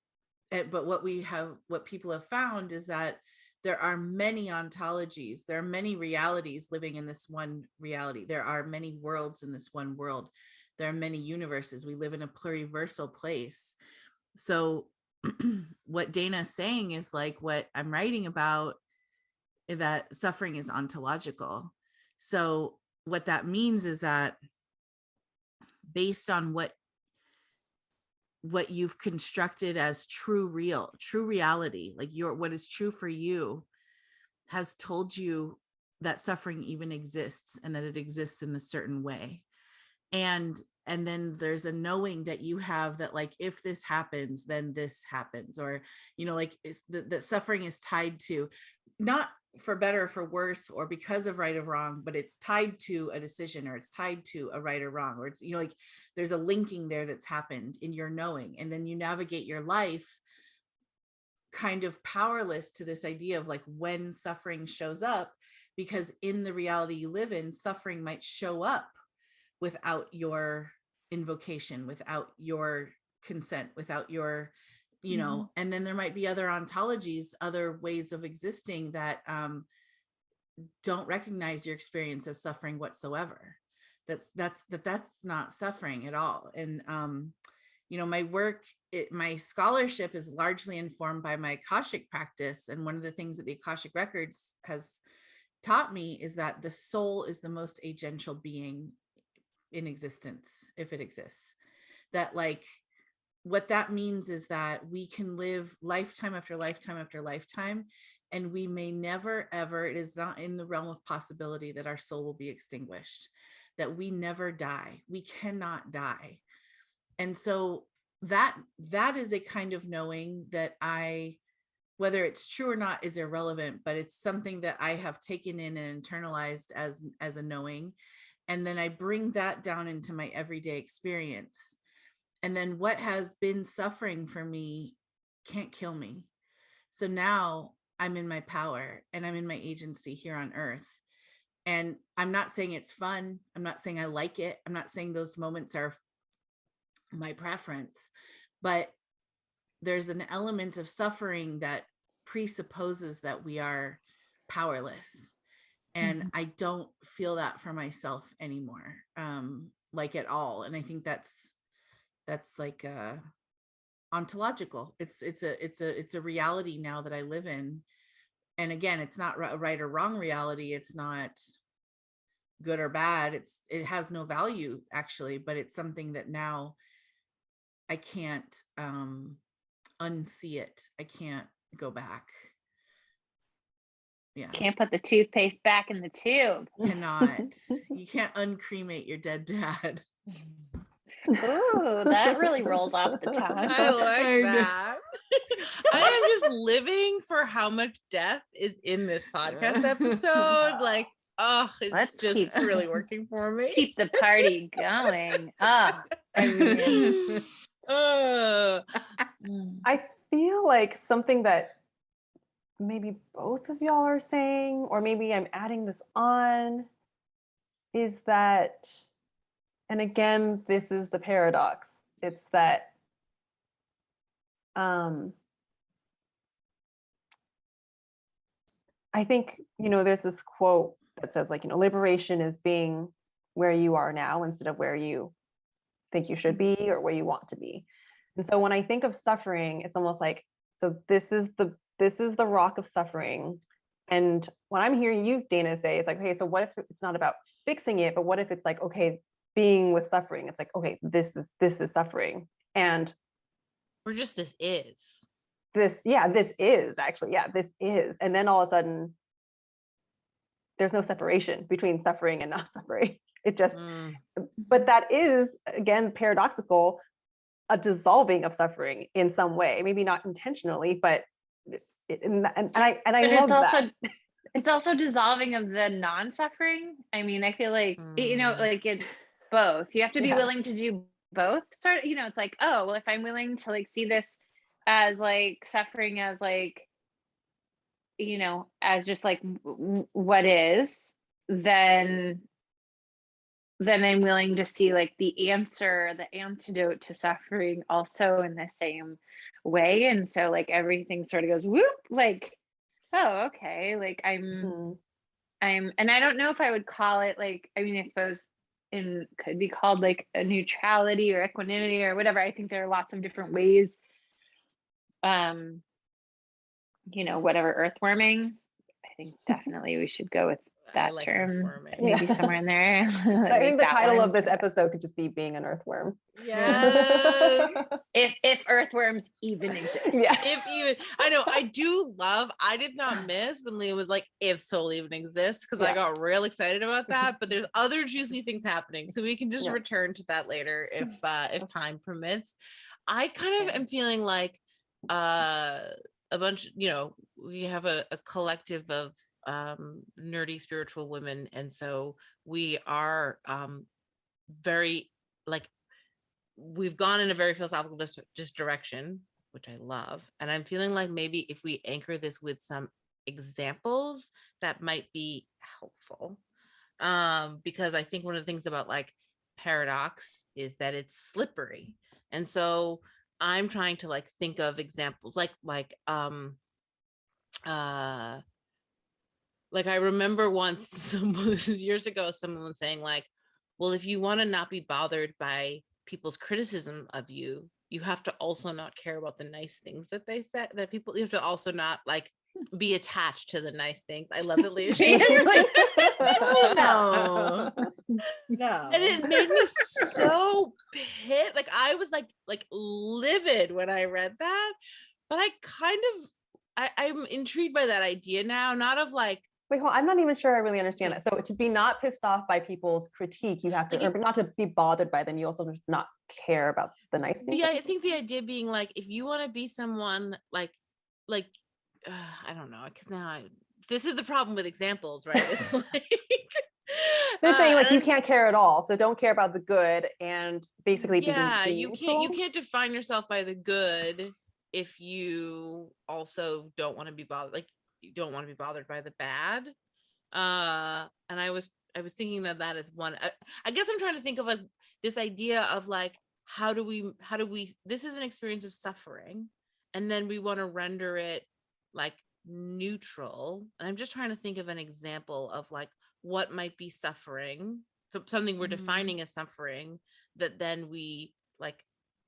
but what people have found is that there are many ontologies, there are many realities living in this one reality. There are many worlds in this one world. There are many universes. We live in a pluriversal place. So what Dana is saying is like what I'm writing about, that suffering is ontological. So what that means is that based on what you've constructed as true reality, like what is true for you, has told you that suffering even exists and that it exists in a certain way. And then there's a knowing that you have that, like, if this happens, then this happens, or, like that suffering is tied to, not for better or for worse or because of right or wrong, but it's tied to a decision, or it's tied to a right or wrong, or it's, like there's a linking there that's happened in your knowing. And then you navigate your life kind of powerless to this idea of like when suffering shows up, because in the reality you live in, suffering might show up without your invocation, without your consent, without your, and then there might be other ontologies, other ways of existing that don't recognize your experience as suffering whatsoever. That's not suffering at all. And my work, my scholarship is largely informed by my Akashic practice. And one of the things that the Akashic Records has taught me is that the soul is the most agential being in existence, if it exists. That, like, what that means is that we can live lifetime after lifetime after lifetime, and we may never ever, it is not in the realm of possibility that our soul will be extinguished, that we never die. We cannot die. And so that is a kind of knowing that whether it's true or not is irrelevant, but it's something that I have taken in and internalized as a knowing. And then I bring that down into my everyday experience. And then what has been suffering for me can't kill me. So now I'm in my power and I'm in my agency here on earth. And I'm not saying it's fun. I'm not saying I like it. I'm not saying those moments are my preference, but there's an element of suffering that presupposes that we are powerless. And I don't feel that for myself anymore, like at all. And I think that's like ontological. It's a reality now that I live in. And again, it's not a right or wrong reality. It's not good or bad. It has no value actually, but it's something that now I can't unsee it. I can't go back. Yeah. Can't put the toothpaste back in the tube. Cannot. You can't uncremate your dead dad. Ooh, that really rolled off the tongue. I like that. I am just living for how much death is in this podcast episode. Like, it's just really working for me. Keep the party going. I feel like something that maybe both of y'all are saying, or maybe I'm adding this on, is that, and again, this is the paradox. It's that I think, there's this quote that says, like, liberation is being where you are now instead of where you think you should be or where you want to be. And so when I think of suffering, it's almost like, so this is the rock of suffering. And what I'm hearing you, Dana, say is like, okay, so what if it's not about fixing it, but what if it's like, okay, being with suffering, it's like, okay, this is suffering. And or just this is. This is actually, this is. And then all of a sudden, there's no separation between suffering and not suffering. It just, but that is, again, paradoxical, a dissolving of suffering in some way, maybe not intentionally, but I love that. It's also dissolving of the non-suffering. I mean, I feel like, like it's both. You have to be willing to do both. It's like, oh, well, if I'm willing to like see this as like suffering as like, you know, as just like what is, then I'm willing to see like the answer, the antidote to suffering also in the same way. And so like everything sort of goes whoop, like, oh, okay, like I'm, and I don't know if I would call it like, I mean, I suppose it could be called like a neutrality or equanimity or whatever. I think there are lots of different ways, you know, whatever, earthworming. I think definitely we should go with I that like term, earthworming. maybe somewhere in there. I think the that title one. of this episode could just be being an earthworm. Yes. If earthworms even exist. Yeah. If even, I know, I do love, I did not miss when Leah was like, if soul even exists, because I got real excited about that, but there's other juicy things happening. So we can just return to that later if time permits. I kind of am feeling like a bunch, you know, we have a collective of nerdy spiritual women, and so we are very like, we've gone in a very philosophical just direction, which I love, and I'm feeling like maybe if we anchor this with some examples, that might be helpful, because I think one of the things about like paradox is that it's slippery, and so I'm trying to like think of examples like I remember once this is years ago, someone was saying like, well, if you want to not be bothered by people's criticism of you, you have to also not care about the nice things that they said, that people, you have to also not like be attached to the nice things. I love it, Leah. Like, no. And it made me so pissed. Like I was like livid when I read that, but I kind of, I'm intrigued by that idea now, not of like, wait, hold on, I'm not even sure I really understand that. So to be not pissed off by people's critique, you have to, like, but not to be bothered by them, you also just not care about the nice things. I think the idea being like, if you want to be someone like I don't know, because now this is the problem with examples, right? It's like they're saying like you can't care at all, so don't care about the good, and basically be you can't define yourself by the good if you also don't want to be bothered, like you don't want to be bothered by the bad. And I was thinking that is one. I guess I'm trying to think of like this idea of like, how do we this is an experience of suffering, and then we want to render it like neutral, and I'm just trying to think of an example of like what might be suffering, so something we're defining as suffering, that then we like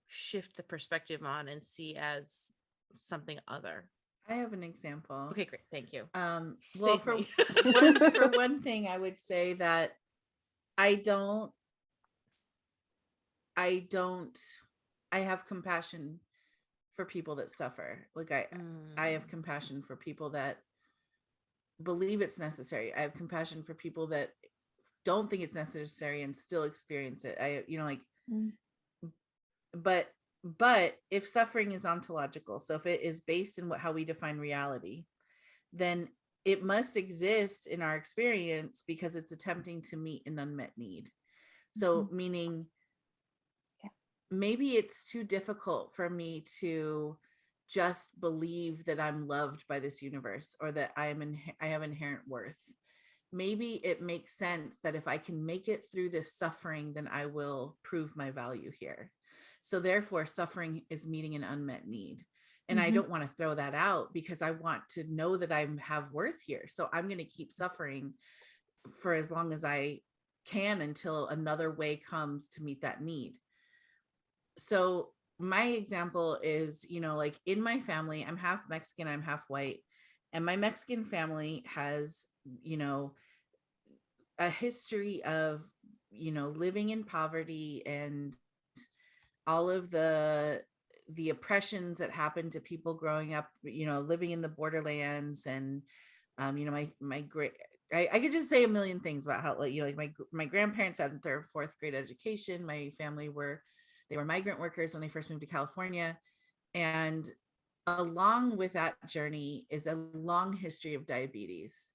shift the perspective on and see as something other. I have an example. Okay, great. Thank you. Well, for one thing, I would say that I have compassion for people that suffer. Like I have compassion for people that believe it's necessary. I have compassion for people that don't think it's necessary and still experience it. But if suffering is ontological, so if it is based in how we define reality, then it must exist in our experience because it's attempting to meet an unmet need. So meaning maybe it's too difficult for me to just believe that I'm loved by this universe, or that I have inherent worth. Maybe it makes sense that if I can make it through this suffering, then I will prove my value here. So therefore, suffering is meeting an unmet need. And I don't want to throw that out because I want to know that I have worth here. So I'm going to keep suffering for as long as I can until another way comes to meet that need. So my example is, like in my family, I'm half Mexican, I'm half white. And my Mexican family has, a history of, living in poverty and all of the oppressions that happened to people growing up, living in the borderlands. And, my great, I could just say a million things about how, my grandparents had their 4th grade education. My family they were migrant workers when they first moved to California. And along with that journey is a long history of diabetes.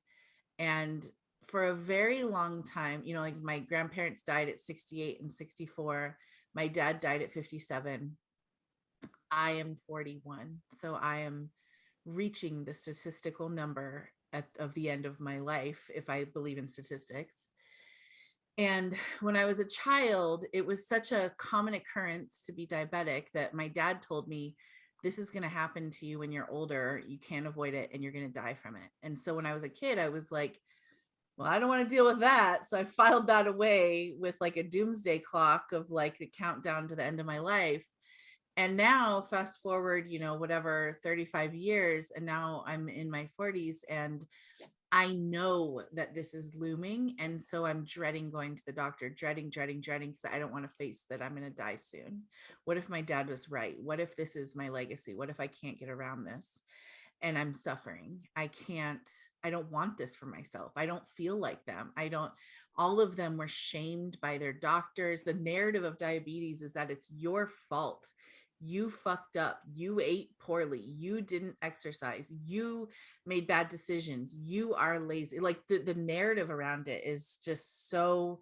And for a very long time, my grandparents died at 68 and 64. My dad died at 57. I am 41. So I am reaching the statistical number of the end of my life, if I believe in statistics. And when I was a child, it was such a common occurrence to be diabetic that my dad told me, this is going to happen to you when you're older. You can't avoid it and you're going to die from it. And so when I was a kid, I was like, well, I don't want to deal with that. So I filed that away with like a doomsday clock of like the countdown to the end of my life. And now fast forward, you know, whatever, 35 years. And now I'm in my 40s and I know that this is looming. And so I'm dreading going to the doctor, dreading, because I don't want to face that I'm going to die soon. What if my dad was right? What if this is my legacy? What if I can't get around this and I'm suffering? I don't want this for myself. I don't feel like them. All of them were shamed by their doctors. The narrative of diabetes is that it's your fault. You fucked up, you ate poorly, you didn't exercise, you made bad decisions, you are lazy. Like the narrative around it is just so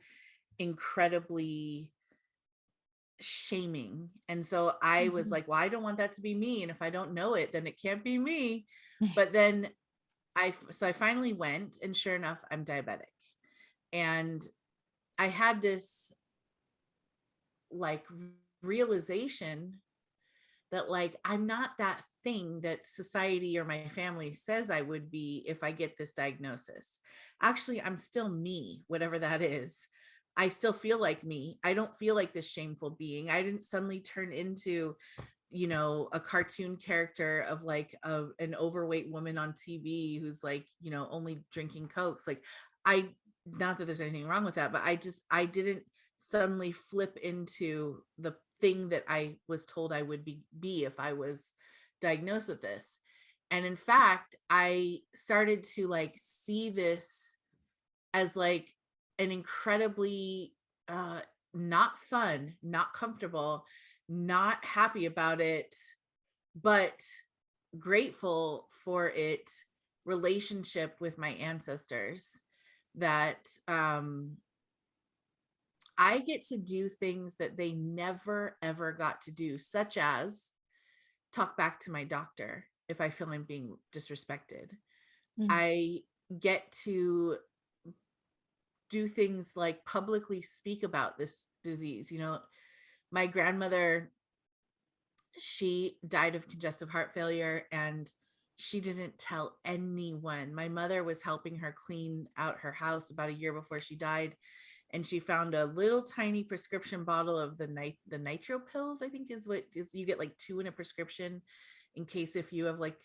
incredibly shaming. And so I was like, well, I don't want that to be me. And if I don't know it, then it can't be me. But then I finally went, and sure enough, I'm diabetic. And I had this like realization that like, I'm not that thing that society or my family says I would be if I get this diagnosis. Actually, I'm still me, whatever that is. I still feel like me. I don't feel like this shameful being. I didn't suddenly turn into, you know, a cartoon character of like an overweight woman on TV who's like, you know, only drinking Cokes. Like not that there's anything wrong with that, but I didn't suddenly flip into the thing that I was told I would be if I was diagnosed with this. And in fact, I started to like see this as like an incredibly not fun, not comfortable, not happy about it, but grateful for it relationship with my ancestors that I get to do things that they never, ever got to do, such as talk back to my doctor if I feel I'm being disrespected. I get to do things like publicly speak about this disease. You know, my grandmother, she died of congestive heart failure and she didn't tell anyone. My mother was helping her clean out her house about a year before she died. And she found a little tiny prescription bottle of the nitro pills, I think is what is, you get like 2 in a prescription in case if you have like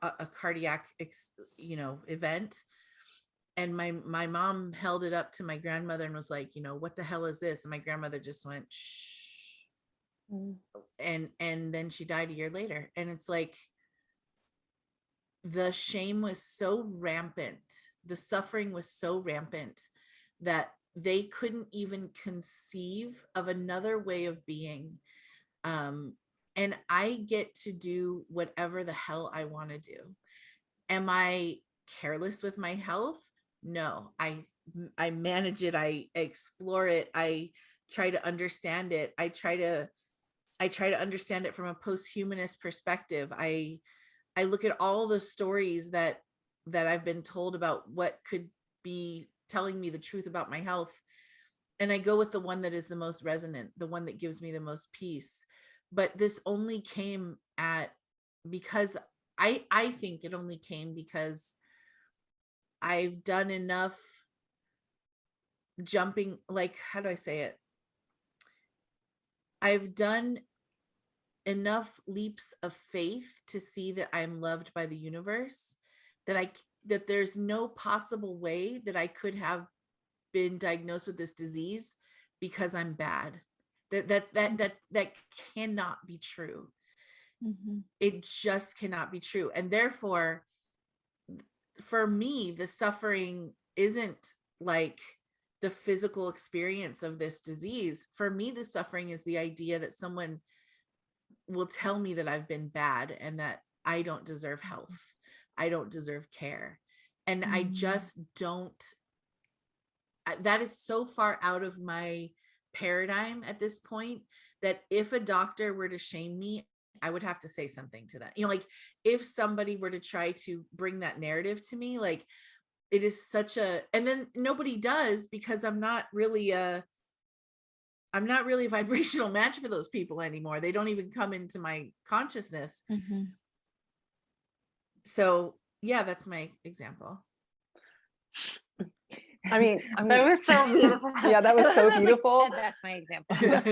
a cardiac, you know, event. And my mom held it up to my grandmother and was like, you know, what the hell is this? And my grandmother just went, shh. And then she died a year later. And it's like, the shame was so rampant. The suffering was so rampant that they couldn't even conceive of another way of being. And I get to do whatever the hell I want to do. Am I careless with my health? No, I manage it. I explore it. I try to understand it. I try to understand it from a post-humanist perspective. I look at all the stories that I've been told about what could be telling me the truth about my health. And I go with the one that is the most resonant, the one that gives me the most peace. But this only came because I think it only came because I've done enough jumping, like, how do I say it? I've done enough leaps of faith to see that I'm loved by the universe, that there's no possible way that I could have been diagnosed with this disease because I'm bad. That cannot be true. It just cannot be true. And therefore, for me, the suffering isn't like the physical experience of this disease. For me, the suffering is the idea that someone will tell me that I've been bad and that I don't deserve health. I don't deserve care. And I just don't, that is so far out of my paradigm at this point that if a doctor were to shame me, I would have to say something to that. You know, like if somebody were to try to bring that narrative to me, like it is such a, and then nobody does, because I'm not really a vibrational match for those people anymore. They don't even come into my consciousness. Mhm. So yeah, that's my example. I mean, That was so beautiful. Yeah, that was so beautiful. That's my example. I'm gonna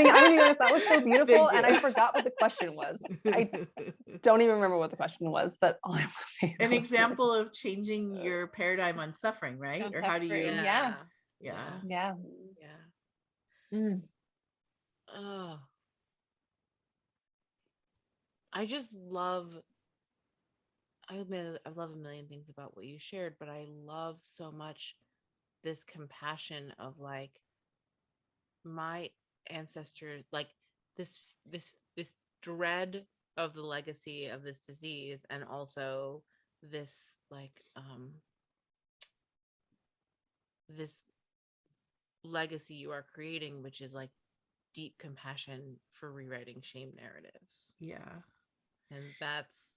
be honest, that was so beautiful, Thank you. and I forgot what the question was. I don't even remember what the question was, but all I want to say An example of changing your paradigm on suffering, right? On Or how do you? suffering. Yeah. Yeah. Yeah. Yeah. Mm. Oh. I just love, I love a million things about what you shared, but I love so much this compassion of like my ancestors, like this dread of the legacy of this disease, and also this like this legacy you are creating, which is like deep compassion for rewriting shame narratives. Yeah. And that's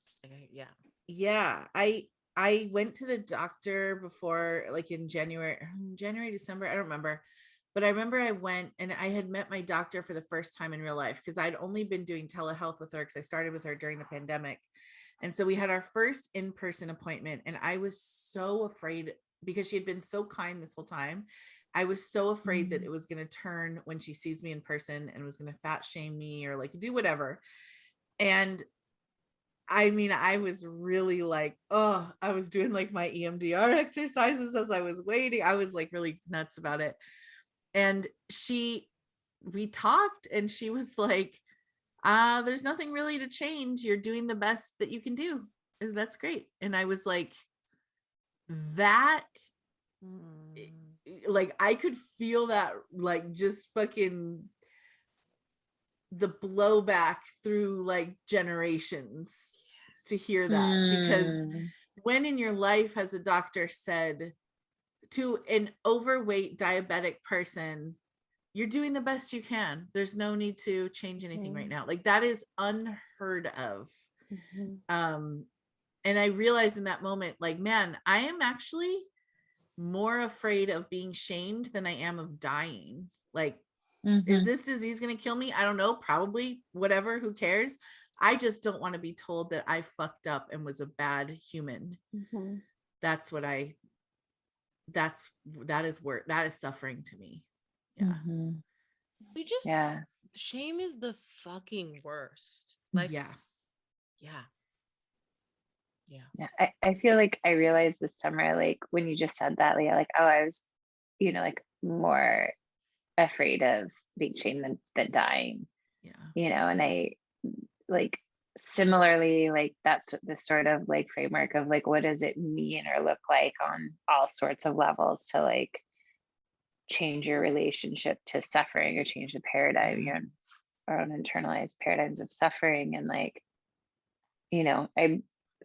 yeah. Yeah. I went to the doctor before, like in January, December, I don't remember. But I remember I went and I had met my doctor for the first time in real life, because I'd only been doing telehealth with her because I started with her during the pandemic. And so we had our first in-person appointment, and I was so afraid, because she had been so kind this whole time. I was so afraid that it was going to turn when she sees me in person and was going to fat shame me or like do whatever. And I mean, I was really like, oh, I was doing like my EMDR exercises as I was waiting. I was like really nuts about it. And we talked, and she was like, there's nothing really to change. You're doing the best that you can do. And that's great. And I was like, that, like, I could feel that, like, just fucking the blowback through like generations to hear that. Because when in your life has a doctor said to an overweight diabetic person, you're doing the best you can, there's no need to change anything right now, like that is unheard of. And I realized in that moment, like, man, I am actually more afraid of being shamed than I am of dying. Like, is this disease going to kill me? I don't know, probably, whatever, who cares? I just don't want to be told that I fucked up and was a bad human. That's what that is suffering to me. Yeah. We just, Yeah. shame is the fucking worst. Like, yeah. I feel like I realized this summer, like when you just said that, Leah, like, oh, I was, like more afraid of being shamed than dying. Yeah. And I like similarly, like that's the sort of like framework of like, what does it mean or look like on all sorts of levels to like change your relationship to suffering or change the paradigm, our own internalized paradigms of suffering. And like,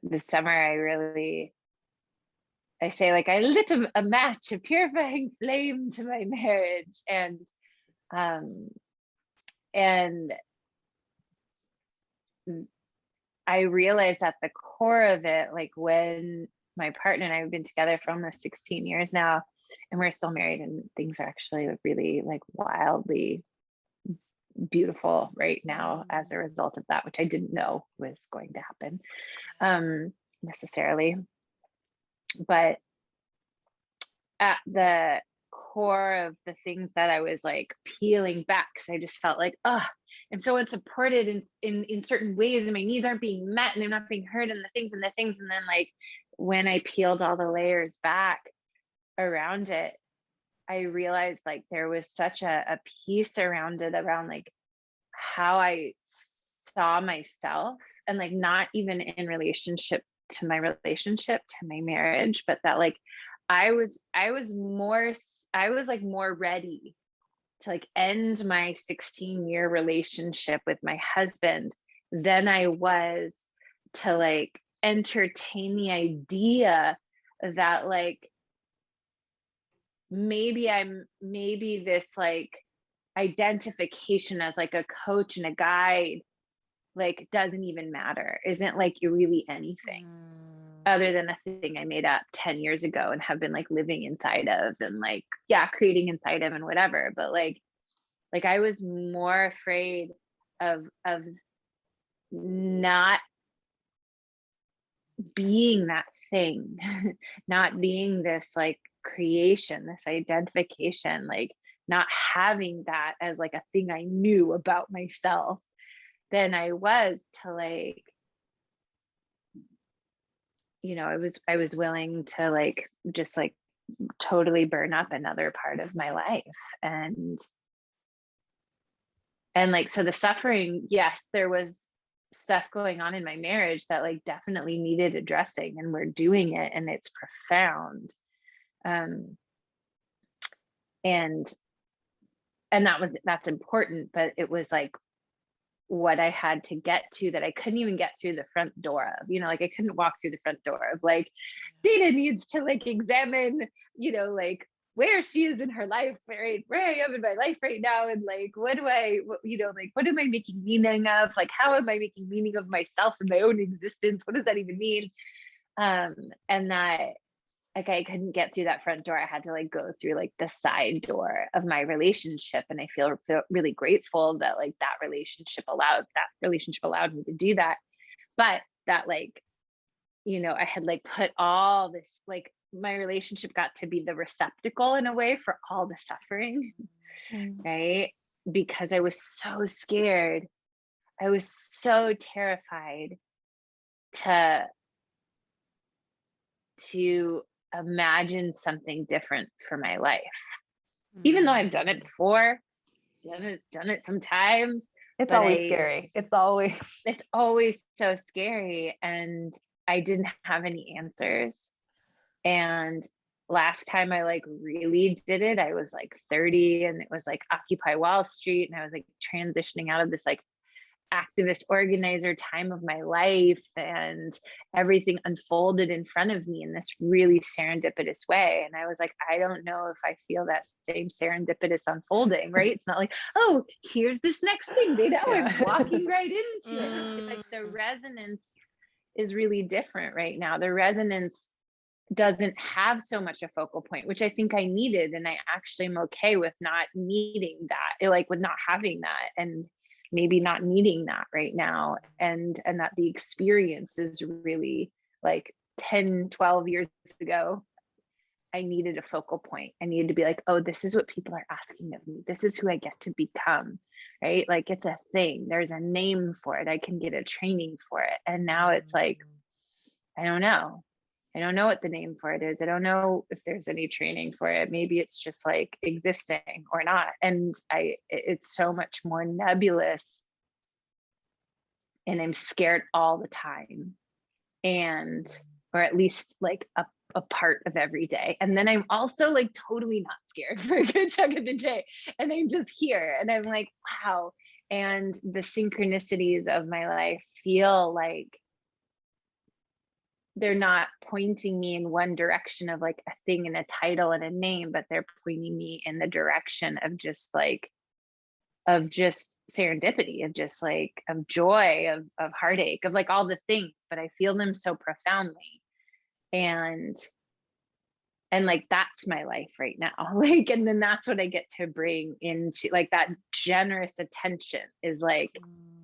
this summer I say like I lit a match, a purifying flame to my marriage. And I realized at the core of it, like when my partner and I have been together for almost 16 years now, and we're still married, and things are actually really like wildly beautiful right now as a result of that, which I didn't know was going to happen necessarily. But at the core of the things that I was like peeling back, because I just felt like, I'm so unsupported in certain ways, and my needs aren't being met, and they're not being heard, and the things. And then like when I peeled all the layers back around it, I realized like there was such a piece around it, around like how I saw myself, and like not even in relationship to my marriage, but that like I was like more ready to like end my 16-year relationship with my husband than I was to like entertain the idea that like maybe this like identification as like a coach and a guide like doesn't even matter, isn't like really anything other than a thing I made up 10 years ago and have been like living inside of and like, yeah, creating inside of and whatever. But like I was more afraid of not being that thing, not being this like creation, this identification, like not having that as like a thing I knew about myself than I was to like, you know, I was willing to like just like totally burn up another part of my life. And like, so the suffering, yes, there was stuff going on in my marriage that like definitely needed addressing, and we're doing it, and it's profound. And that's important, but it was like what I had to get to that I couldn't even get through the front door of, you know, like I couldn't walk through the front door of like, Dana needs to like examine, you know, like where she is in her life, right? Where I am in my life right now. And like, what do I, you know, like, what am I making meaning of? Like, how am I making meaning of myself and my own existence? What does that even mean? And that, like, I couldn't get through that front door. I had to like go through like the side door of my relationship. And I feel really grateful that like that relationship allowed me to do that. But that like, you know, I had like put all this, like my relationship got to be the receptacle in a way for all the suffering, right? Because I was so scared. I was so terrified to imagine something different for my life. Even though I've done it before, done it sometimes. It's always scary. It's always so scary. And I didn't have any answers. And last time I like really did it, I was like 30, and it was like Occupy Wall Street. And I was like transitioning out of this like activist organizer time of my life, and everything unfolded in front of me in this really serendipitous way. And I was like, I don't know if I feel that same serendipitous unfolding, right? It's not like, oh, here's this next thing, Dana, I'm walking right into it. It's like the resonance is really different right now. The resonance doesn't have so much a focal point, which I think I needed. And I actually am okay with not needing that, like with not having that, and maybe not needing that right now. And that the experience is really like 10, 12 years ago, I needed a focal point. I needed to be like, oh, this is what people are asking of me. This is who I get to become, right? Like it's a thing. There's a name for it. I can get a training for it. And now it's like, I don't know what the name for it is. I don't know if there's any training for it. Maybe it's just like existing or not. And it's so much more nebulous, and I'm scared all the time, or at least like a part of every day. And then I'm also like totally not scared for a good chunk of the day. And I'm just here, and I'm like, wow. And the synchronicities of my life feel like they're not pointing me in one direction of like a thing and a title and a name, but they're pointing me in the direction of just serendipity, of joy, of heartache, of like all the things, but I feel them so profoundly. And like, that's my life right now. Like, and then that's what I get to bring into like that generous attention is like,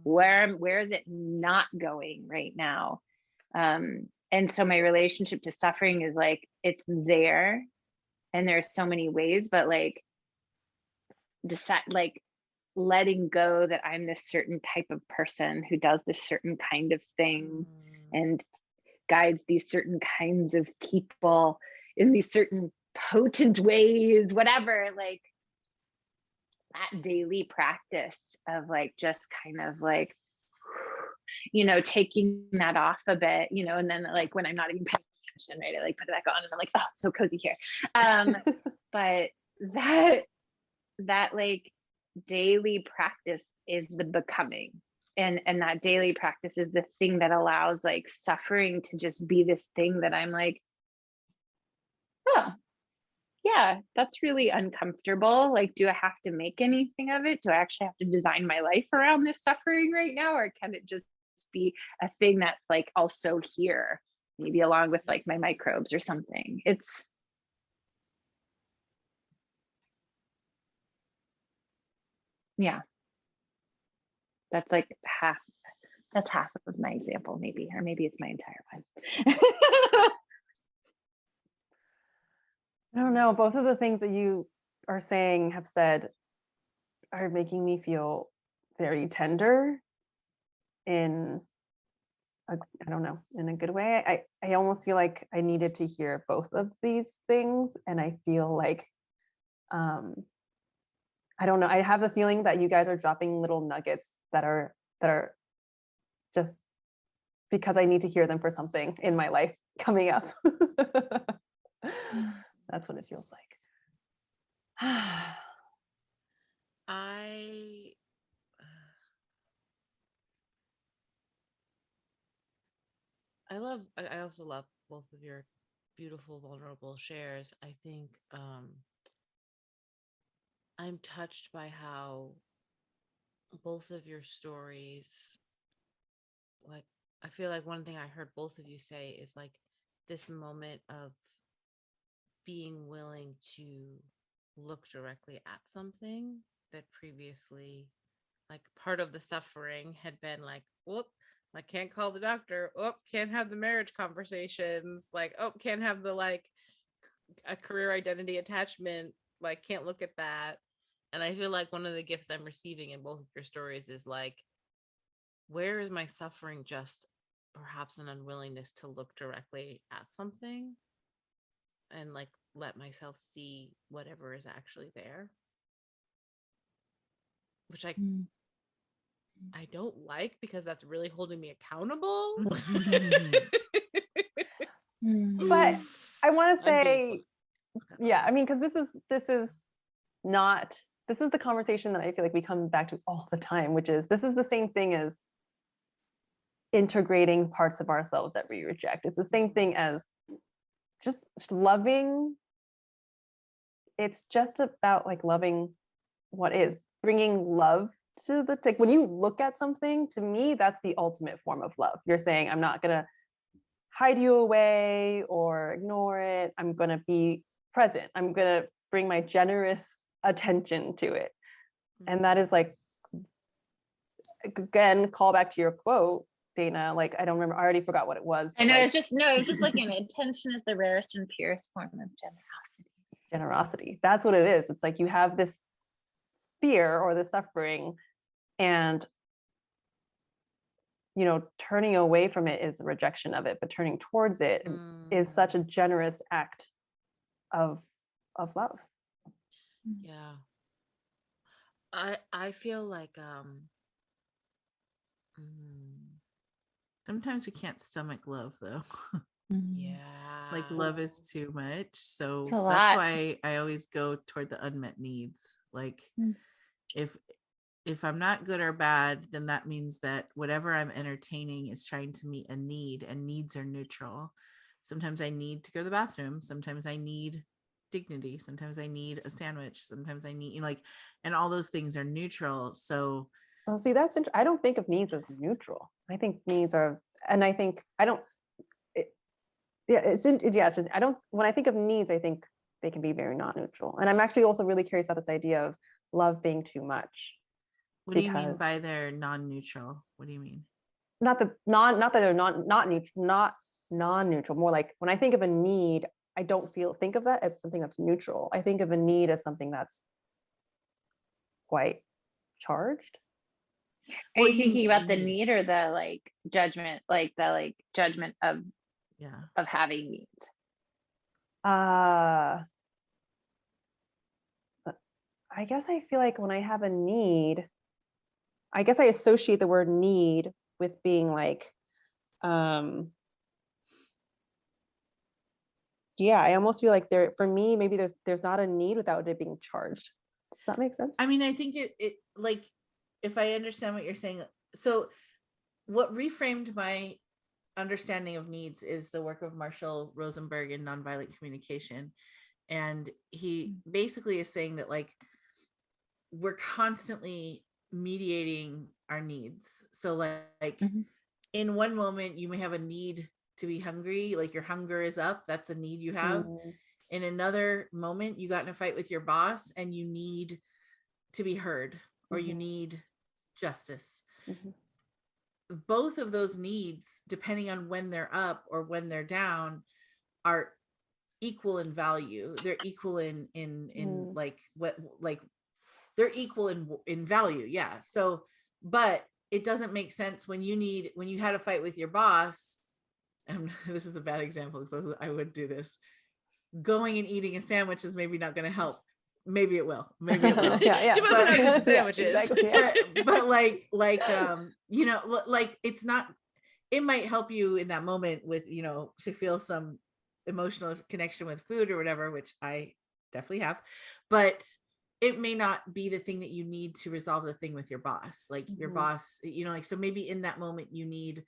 where is it not going right now? And so my relationship to suffering is like, it's there, and there's so many ways, but like letting go that I'm this certain type of person who does this certain kind of thing and guides these certain kinds of people in these certain potent ways, whatever, like that daily practice of like, just kind of like, you know, taking that off a bit, you know, and then like when I'm not even paying attention, right, I like put it back on, and I'm like, oh, it's so cozy here. But that like daily practice is the becoming, and that daily practice is the thing that allows like suffering to just be this thing that I'm like, oh, yeah, that's really uncomfortable. Like, do I have to make anything of it? Do I actually have to design my life around this suffering right now? Or can it just be a thing that's like also here, maybe along with like my microbes or something? It's, yeah, that's like half, that's half of my example, maybe, or maybe it's my entire one. I don't know. Both of the things that you are saying have said are making me feel very tender in I don't know, in a good way. I almost feel like I needed to hear both of these things. And I feel like, I don't know, I have a feeling that you guys are dropping little nuggets that are just because I need to hear them for something in my life coming up. That's what it feels like. I also love both of your beautiful, vulnerable shares. I think I'm touched by how both of your stories, like, I feel like one thing I heard both of you say is like this moment of being willing to look directly at something that previously, like, part of the suffering had been like, whoop, I can't call the doctor. Oh, can't have the marriage conversations. Like, oh, can't have the like a career identity attachment. Like, can't look at that. And I feel like one of the gifts I'm receiving in both of your stories is like, where is my suffering just perhaps an unwillingness to look directly at something and like let myself see whatever is actually there, which I don't like because that's really holding me accountable. But I want to I'm being say, yeah, I mean, because this is the conversation that I feel like we come back to all the time, which is this is the same thing as integrating parts of ourselves that we reject. It's the same thing as just loving. It's just about like loving what is, bringing love to the when you look at something. To me, that's the ultimate form of love. You're saying, I'm not gonna hide you away or ignore it. I'm gonna be present. I'm gonna bring my generous attention to it. And that is like, again, call back to your quote, Dana. Like, I don't remember, I already forgot what it was. I know, like, it's just, no, it's just like an intention is the rarest and purest form of generosity. That's what it is. It's like you have this fear or the suffering, and turning away from it is the rejection of it, but turning towards it is such a generous act of love. Yeah. I feel like sometimes we can't stomach love though. Yeah. Like love is too much. So It's a that's lot. why I always go toward the unmet needs. Like if I'm not good or bad, then that means that whatever I'm entertaining is trying to meet a need, and needs are neutral. Sometimes I need to go to the bathroom. Sometimes I need dignity. Sometimes I need a sandwich. Sometimes I need and all those things are neutral. So Well, see, that's I don't think of needs as neutral. I think needs are, and I think I don't. I don't. When I think of needs, I think they can be very non-neutral. And I'm actually also really curious about this idea of love being too much. what do you mean by they're non-neutral? What do you mean? Not that they're not neutral, not non-neutral. More like when I think of a need, I don't think of that as something that's neutral. I think of a need as something that's quite charged. Are you thinking about the need or the like judgment, like the like judgment of having needs? I guess I feel like when I have a need, I guess I associate the word need with being like, I almost feel like for me, maybe there's not a need without it being charged. Does that make sense? I mean, I think it like, if I understand what you're saying, so what reframed my understanding of needs is the work of Marshall Rosenberg in nonviolent communication. And he basically is saying that like we're constantly mediating our needs. So like in one moment you may have a need to be hungry, like your hunger is up, that's a need you have. In another moment you got in a fight with your boss and you need to be heard, or you need justice. Both of those needs, depending on when they're up or when they're down, are equal in value. They're equal in like what, like they're equal in value. Yeah. So, but it doesn't make sense when you had a fight with your boss, and this is a bad example because I would do this. Going and eating a sandwich is maybe not going to help. Maybe it will. Maybe it will. Yeah. But, sandwiches. Yeah, exactly, yeah. but like you know, like it's not. It might help you in that moment with, you know, to feel some emotional connection with food or whatever, which I definitely have. But it may not be the thing that you need to resolve the thing with your boss. Like your boss, you know, like so maybe in that moment you need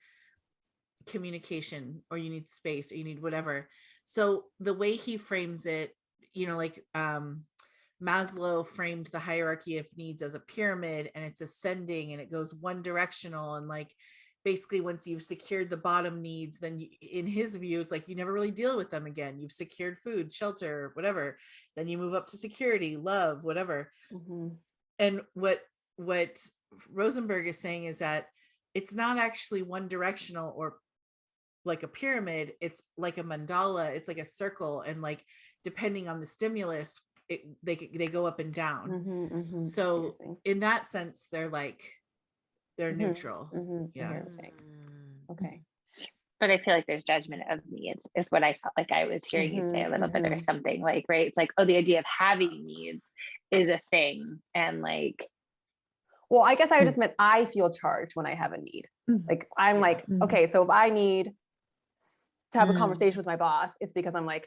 communication, or you need space, or you need whatever. So the way he frames it, you know, like Maslow framed the hierarchy of needs as a pyramid, and it's ascending and it goes one directional, and like basically once you've secured the bottom needs, then you, in his view, it's like you never really deal with them again. You've secured food, shelter, whatever, then you move up to security, love, whatever. And what Rosenberg is saying is that it's not actually one directional or like a pyramid, it's like a mandala, it's like a circle, and like depending on the stimulus, they go up and down. So in that sense, they're neutral. Yeah. Okay. But I feel like there's judgment of needs is what I felt like I was hearing you say a little bit, or something like, right? It's like, oh, the idea of having needs is a thing. And like, well, I guess I just meant I feel charged when I have a need. Like I'm like, okay, so if I need to have a conversation with my boss, it's because I'm like,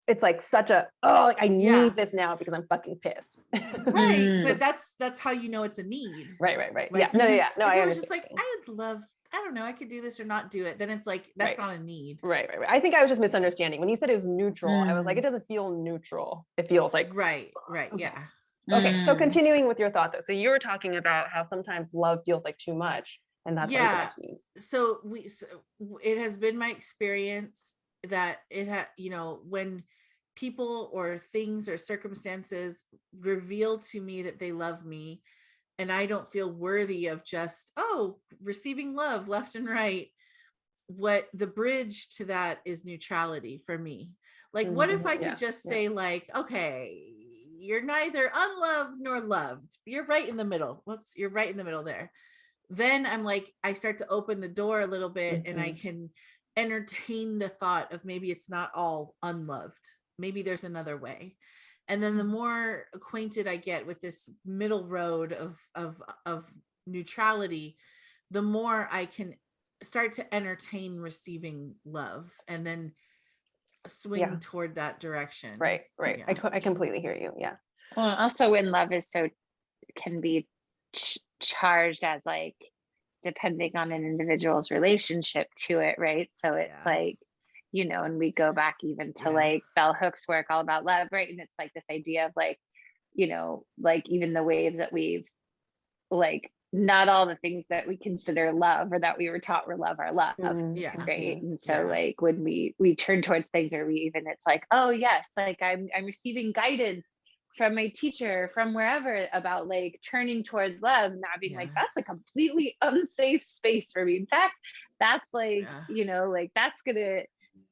it's like such a, oh, like I need this now because I'm fucking pissed. Right. But that's how you know it's a need. Right. Like, Yeah. No, I was just like, I'd love, I don't know, I could do this or not do it. Then it's like, that's not a need. Right. I think I was just misunderstanding. When you said it was neutral, I was like, it doesn't feel neutral. It feels like. Right. Okay. Yeah. Okay. So continuing with your thought though. So you were talking about how sometimes love feels like too much. And that's what it means. So it has been my experience that you know, when people or things or circumstances reveal to me that they love me, and I don't feel worthy of just, receiving love left and right, what the bridge to that is neutrality for me. Like, what if I could just say like, okay, you're neither unloved nor loved. You're right in the middle. Whoops, you're right in the middle there. Then I'm like, I start to open the door a little bit, and I can entertain the thought of maybe it's not all unloved. Maybe there's another way. And then the more acquainted I get with this middle road of neutrality, the more I can start to entertain receiving love, and then swing toward that direction. Right. Yeah. I completely hear you. Yeah. Well, also when love is can be charged as like depending on an individual's relationship to it, right? So it's like, you know, and we go back even to like Bell Hook's work all about love, right? And it's like this idea of like, you know, like even the ways that we've like, not all the things that we consider love or that we were taught were love are love, right? And so like when we turn towards things, or we even, it's like, oh yes, like I'm receiving guidance from my teacher from wherever about like turning towards love, not being like, that's a completely unsafe space for me. In fact, that's like, you know, like that's gonna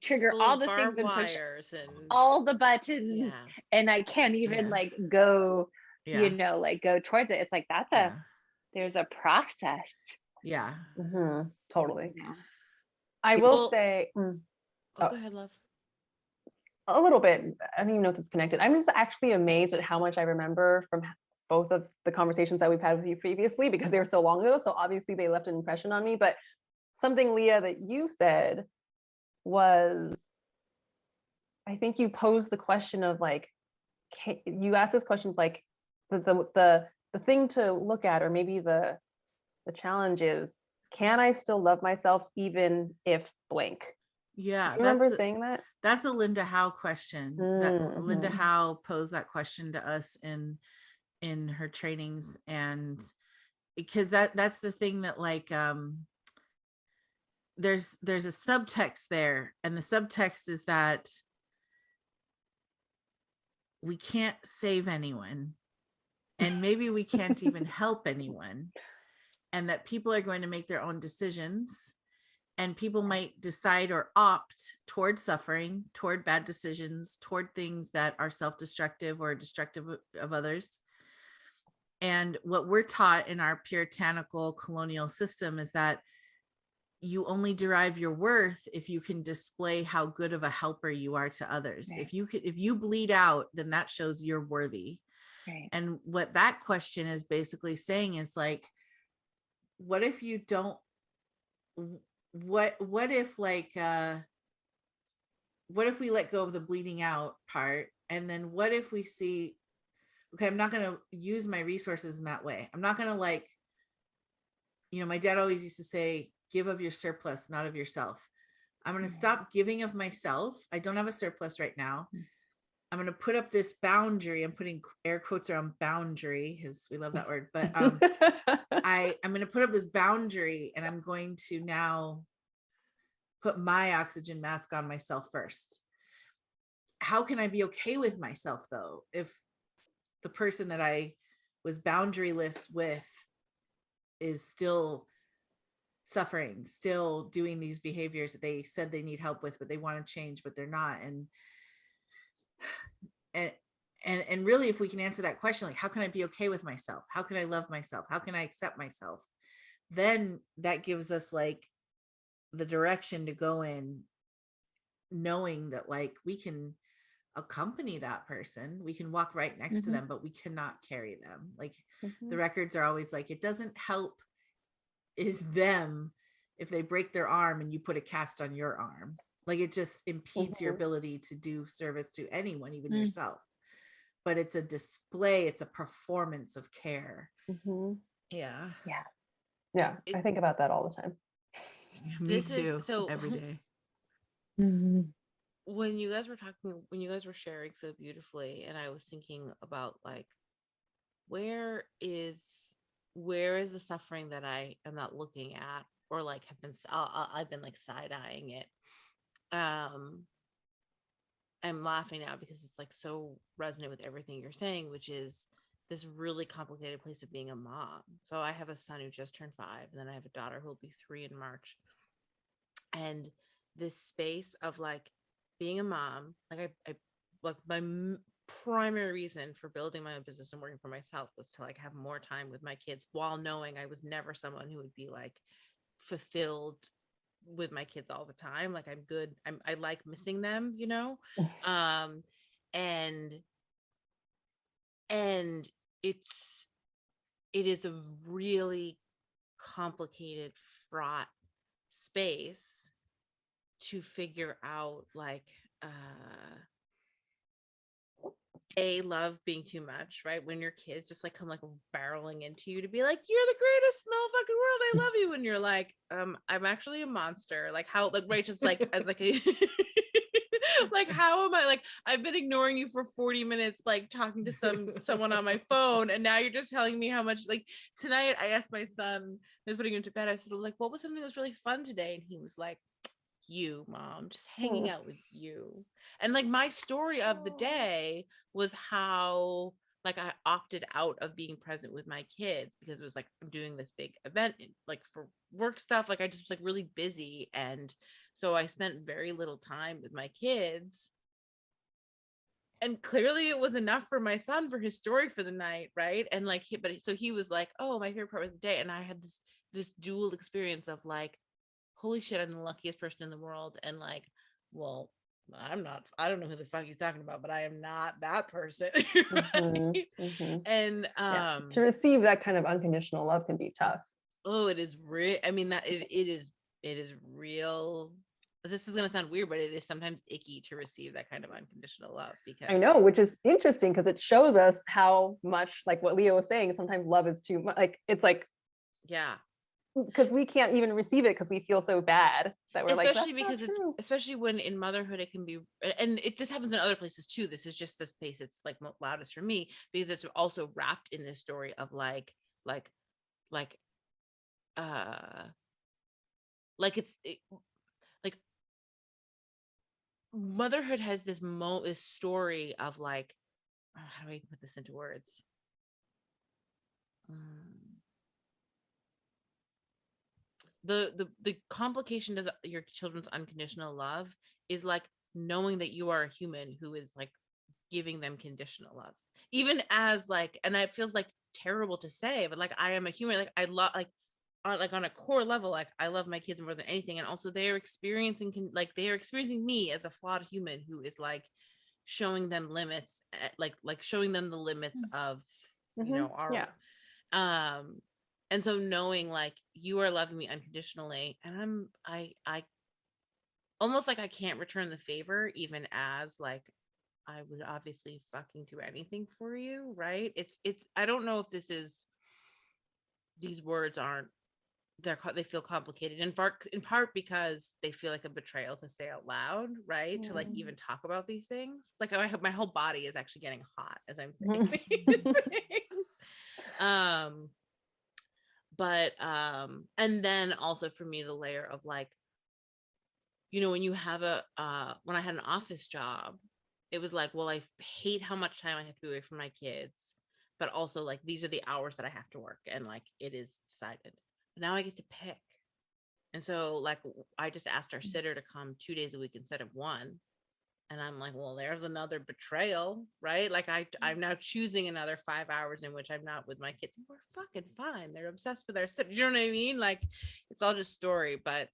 trigger all the things and push and all the buttons, and I can't even like go, you know, like go towards it. It's like there's a process. Totally. I will say, go ahead, love. A little bit. I don't even know if it's connected. I'm just actually amazed at how much I remember from both of the conversations that we've had with you previously, because they were so long ago. So obviously they left an impression on me. But something, Leah, that you said was, I think you posed the question of like, you asked this question of like, the thing to look at, or maybe the challenge is, can I still love myself even if blank? Yeah, You remember saying that? that's a Linda Howe question. That Linda Mhm. Howe posed that question to us in her trainings, and because that's the thing that like there's a subtext there, and the subtext is that we can't save anyone, and maybe we can't even help anyone, and that people are going to make their own decisions, and people might decide or opt toward suffering, toward bad decisions, toward things that are self-destructive or destructive of others. And what we're taught in our puritanical colonial system is that you only derive your worth if you can display how good of a helper you are to others. Right. If you bleed out, then that shows you're worthy. Right. And what that question is basically saying is like, what if you don't, what if like what if we let go of the bleeding out part, and then what if we see, okay, I'm not going to use my resources in that way. I'm not going to like, my dad always used to say, give of your surplus, not of yourself. I'm going to stop giving of myself. I don't have a surplus right now. I'm going to put up this boundary. I'm putting air quotes around boundary because we love that word. But I'm going to put up this boundary, and I'm going to now put my oxygen mask on myself first. How can I be okay with myself though, if the person that I was boundaryless with is still suffering, still doing these behaviors that they said they need help with, but they want to change, but they're not. And really, if we can answer that question, like, how can I be okay with myself? How can I love myself? How can I accept myself? Then that gives us like the direction to go in, knowing that like we can accompany that person, we can walk right next to them, but we cannot carry them. Like the records are always like, it doesn't help is them if they break their arm and you put a cast on your arm. Like it just impedes your ability to do service to anyone, even yourself. But it's a display, it's a performance of care. Yeah. I think about that all the time. Me too. Every day. When you guys were sharing so beautifully, and I was thinking about like, where is the suffering that I am not looking at, or like I've been like side-eyeing it. I'm laughing now because it's like so resonant with everything you're saying, which is this really complicated place of being a mom. So I have a son who just turned 5, and then I have a daughter who will be 3 in March. And this space of like being a mom, like I like my primary reason for building my own business and working for myself was to like have more time with my kids, while knowing I was never someone who would be like fulfilled with my kids all the time. Like I'm good. I like missing them, and it is a really complicated, fraught space to figure out like love being too much, right? When your kids just like come like barreling into you to be like, you're the greatest in the whole fucking world, I love you, and you're like, I'm actually a monster. Like how, like, right, just like as like a like, how am I, like, I've been ignoring you for 40 minutes, like talking to someone on my phone, and now you're just telling me how much. Like tonight I asked my son, I was putting him to bed, I said, like, what was something that was really fun today? And he was like, you, Mom, just hanging out with you. And like my story of the day was how like I opted out of being present with my kids because it was like, I'm doing this big event like for work stuff. Like I just was like really busy, and so I spent very little time with my kids. And clearly it was enough for my son for his story for the night, right? And like so he was like, oh, my favorite part was the day. And I had this dual experience of like, holy shit, I'm the luckiest person in the world. And like, well, I don't know who the fuck he's talking about, but I am not that person. Right? And to receive that kind of unconditional love can be tough. Oh, it is real. I mean, that it is real. This is going to sound weird, but it is sometimes icky to receive that kind of unconditional love, because I know, which is interesting because it shows us how much, like what Leah was saying, sometimes love is too much. Like it's like, yeah, because we can't even receive it because we feel so bad that we're like, especially because it's especially when in motherhood it can be, and this happens in other places too. This is just the space it's like loudest for me because it's also wrapped in this story of like like motherhood has this story of like, how do I put this into words? The complication of your children's unconditional love is like knowing that you are a human who is like giving them conditional love, even as like, and it feels like terrible to say, but like I am a human, like I love, like on a core level, like I love my kids more than anything, and also they are experiencing me as a flawed human who is like showing them limits, like showing them the limits of our and so knowing like you are loving me unconditionally, and I almost like I can't return the favor, even as like I would obviously fucking do anything for you, right? It's I don't know if these words aren't, they feel complicated in part because they feel like a betrayal to say out loud, right? To like even talk about these things. Like my whole body is actually getting hot as I'm saying these things. But and then also for me, the layer of like, when you have when I had an office job, it was like, well, I hate how much time I have to be away from my kids, but also like these are the hours that I have to work, and like it is decided. But now I get to pick. And so like I just asked our sitter to come 2 days a week instead of 1. And I'm like, well, there's another betrayal, right? Like I'm now choosing another 5 hours in which I'm not with my kids. We're fucking fine. They're obsessed with our sitter. You know what I mean? Like it's all just story. But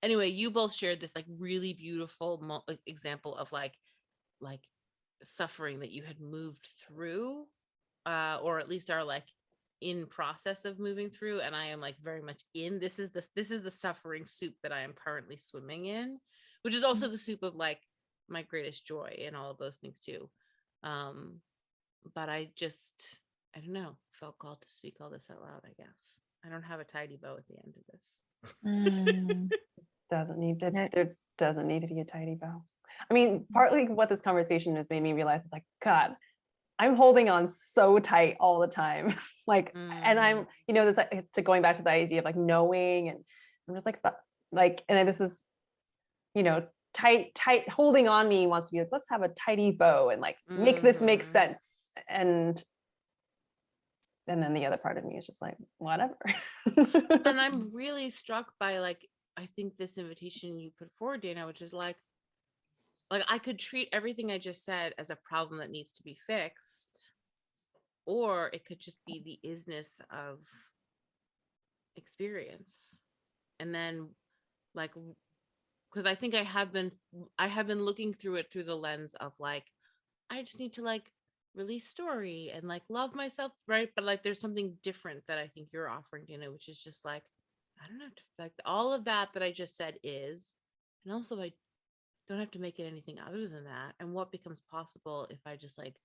anyway, you both shared this like really beautiful example of like suffering that you had moved through, or at least are like in process of moving through, and I am like very much in this is the suffering soup that I am currently swimming in, which is also the soup of like my greatest joy and all of those things too. But I don't know, felt called to speak all this out loud. I guess I don't have a tidy bow at the end of this. There doesn't need to be a tidy bow. I mean, partly what this conversation has made me realize is like, God, I'm holding on so tight all the time. Like, and I'm, this to going back to the idea of like knowing, and I'm just like, and this is, tight holding on me wants to be like, let's have a tidy bow and like make this make sense. And then the other part of me is just like, whatever. And I'm really struck by like, I think this invitation you put forward, Dana, which is like I could treat everything I just said as a problem that needs to be fixed, or it could just be the isness of experience. And then like, because I think I have been looking through it through the lens of like, I just need to like release story and like love myself, right? But like there's something different that I think you're offering, which is just like, I don't have to, like all of that I just said is, and also I don't have to make it anything other than that. And what becomes possible if I just like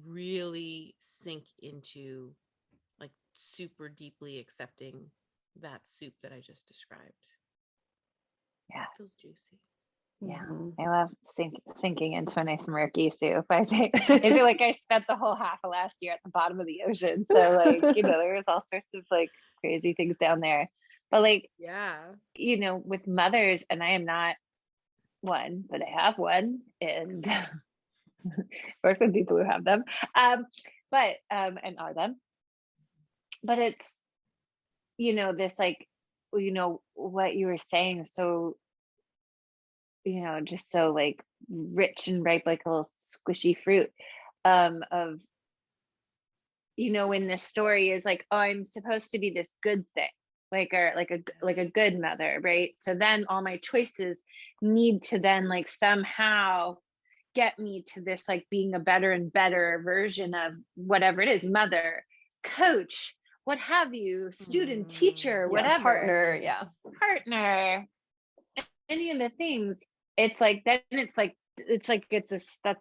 really sink into like super deeply accepting that soup that I just described. Yeah, it feels juicy. Yeah, I love sinking into a nice murky soup. I feel like I spent the whole half of last year at the bottom of the ocean. So like, there was all sorts of like crazy things down there. But like, with mothers, and I am not one, but I have one, and work with people who have them. And are them. But it's, this like, what you were saying, so just so like rich and ripe, like a little squishy fruit, of, in this story is like, oh, I'm supposed to be this good thing, like a good mother, right? So then all my choices need to then like somehow get me to this like being a better and better version of whatever it is, mother, coach, what have you, student, teacher, whatever, partner, any of the things. It's like, then it's like, it's a,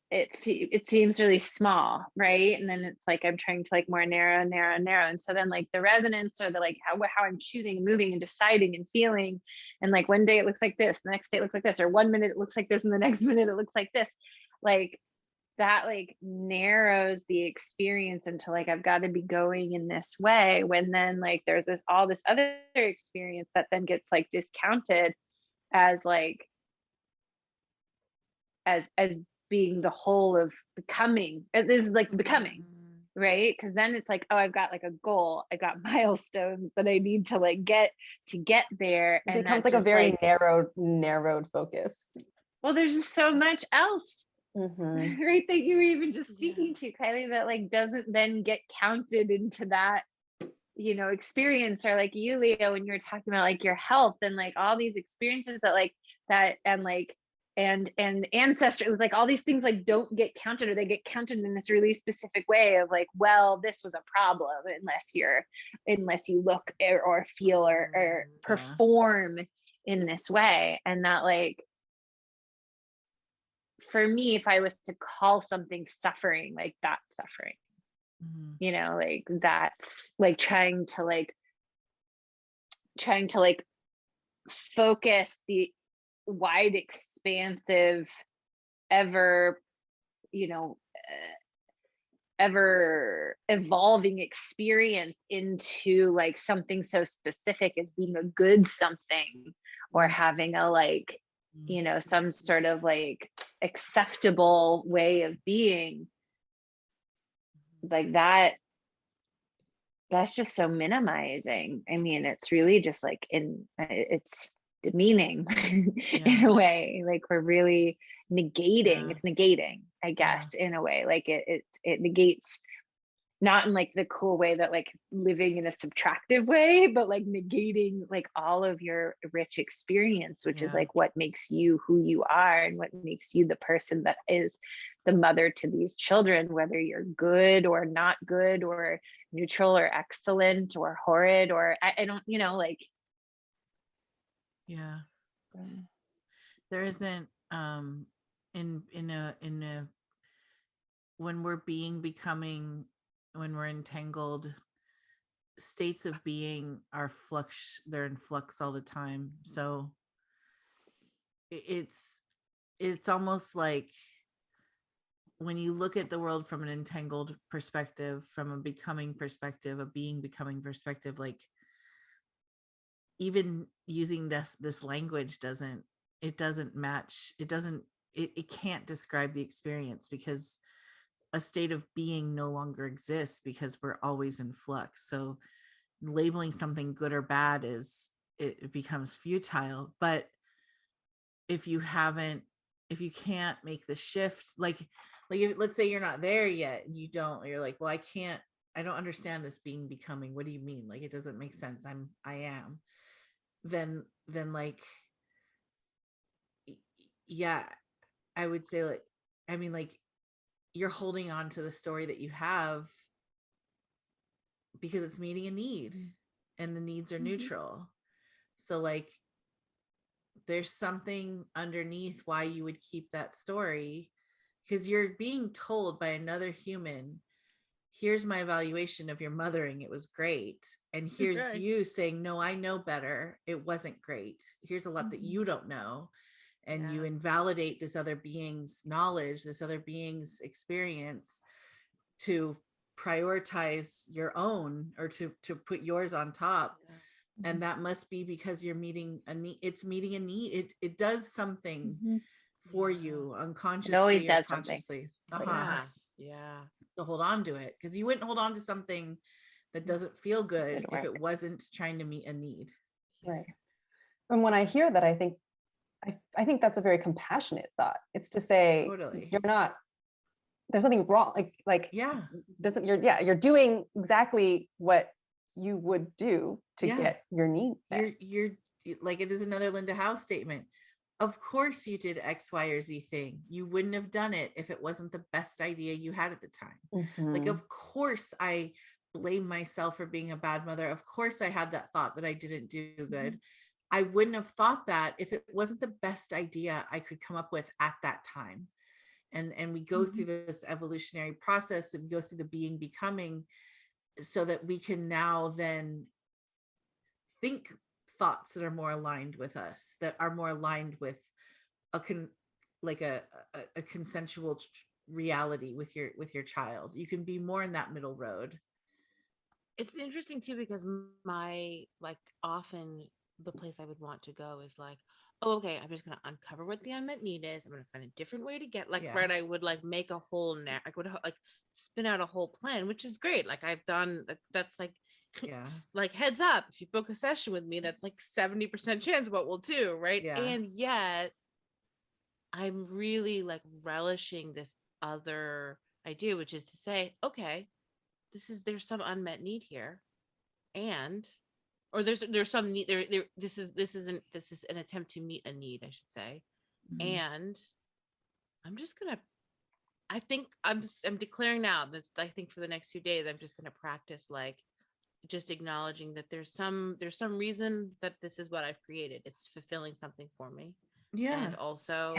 it seems really small, right? And then it's like I'm trying to like more narrow, and so then like the resonance, or the like how I'm choosing, moving, and deciding and feeling, and like one day it looks like this, the next day it looks like this, or 1 minute it looks like this, and the next minute it looks like this, like that like narrows the experience into like I've got to be going in this way, when then like there's all this other experience that then gets like discounted as like as being the whole of becoming. It is like becoming, right? Because then it's like, oh, I've got like a goal, I got milestones that I need to like get there, It and becomes that like a just very like, narrowed focus. well, there's just so much else, Mm-hmm. right, that you were even just speaking to, Kylie, that like doesn't then get counted into that, you know, experience. Or like you, Leah, when you were talking about like your health and like all these experiences that like that, and like and ancestry, like all these things like don't get counted, or they get counted in this really specific way of like, well, this was a problem unless you look or feel or perform in this way. And that like, for me, if I was to call something suffering, like that's suffering, you know, like that's like trying to like focus the wide, expansive, ever, you know, ever evolving experience into like something so specific as being a good something, or having a like, you know, some sort of like acceptable way of being, like that's just so minimizing. I mean, it's really just like it's demeaning in a way, like we're really negating, it's negating, I guess, in a way, like it negates, not in like the cool way that like living in a subtractive way, but like negating like all of your rich experience, which is like what makes you who you are, and what makes you the person that is the mother to these children, whether you're good or not good, or neutral or excellent or horrid, or I don't, you know, like there isn't in a when we're becoming, when we're entangled, states of being are they're in flux all the time. So it's almost like when you look at the world from an entangled perspective, from a becoming perspective, a becoming perspective, like even using this language doesn't match, it can't describe the experience, because a state of being no longer exists, because we're always in flux. So labeling something good or bad it becomes futile. But if you can't make the shift, like if, let's say you're not there yet, and you're like, well, I don't understand this becoming. What do you mean? Like, it doesn't make sense. I am. Then like, yeah, I would say like, I mean, like, you're holding on to the story that you have because it's meeting a need, and the needs are neutral. So like, there's something underneath why you would keep that story, because you're being told by another human, here's my evaluation of your mothering, it was great, and here's you saying, no, I know better, it wasn't great, here's a lot that you don't know. And you invalidate this other being's knowledge, this other being's experience, to prioritize your own, or to put yours on top. And that must be because you're meeting a need. It's meeting a need. It does something for you unconsciously. It always does consciously. To hold on to it, because you wouldn't hold on to something that doesn't feel good if it wasn't trying to meet a need. Right. And when I hear that, I think that's a very compassionate thought. It's to say, there's nothing wrong. You're doing exactly what you would do to get your need met. You're like, it is another Linda Howe statement. Of course you did X, Y, or Z thing. You wouldn't have done it if it wasn't the best idea you had at the time. Like, of course I blame myself for being a bad mother. Of course I had that thought that I didn't do good. I wouldn't have thought that if it wasn't the best idea I could come up with at that time. and we go through this evolutionary process, and we go through the being becoming, so that we can now then think thoughts that are more aligned with us, that are more aligned with a consensual reality with your child. You can be more in that middle road. It's interesting too, because my, like, often the place I would want to go is like, oh, okay, I'm just going to uncover what the unmet need is. I'm going to find a different way to get, like, right. I would like make a whole, I would like spin out a whole plan, which is great. Like I've done, that's like, like heads up, if you book a session with me, that's like 70% chance what we'll do. Right. Yeah. And yet I'm really like relishing this other idea, which is to say, okay, there's some unmet need here, and or there's some need there. This is an attempt to meet a need, I should say. And I think I'm declaring now that I think for the next few days I'm just gonna practice like just acknowledging that there's some reason that this is what I've created. It's fulfilling something for me. Yeah. And also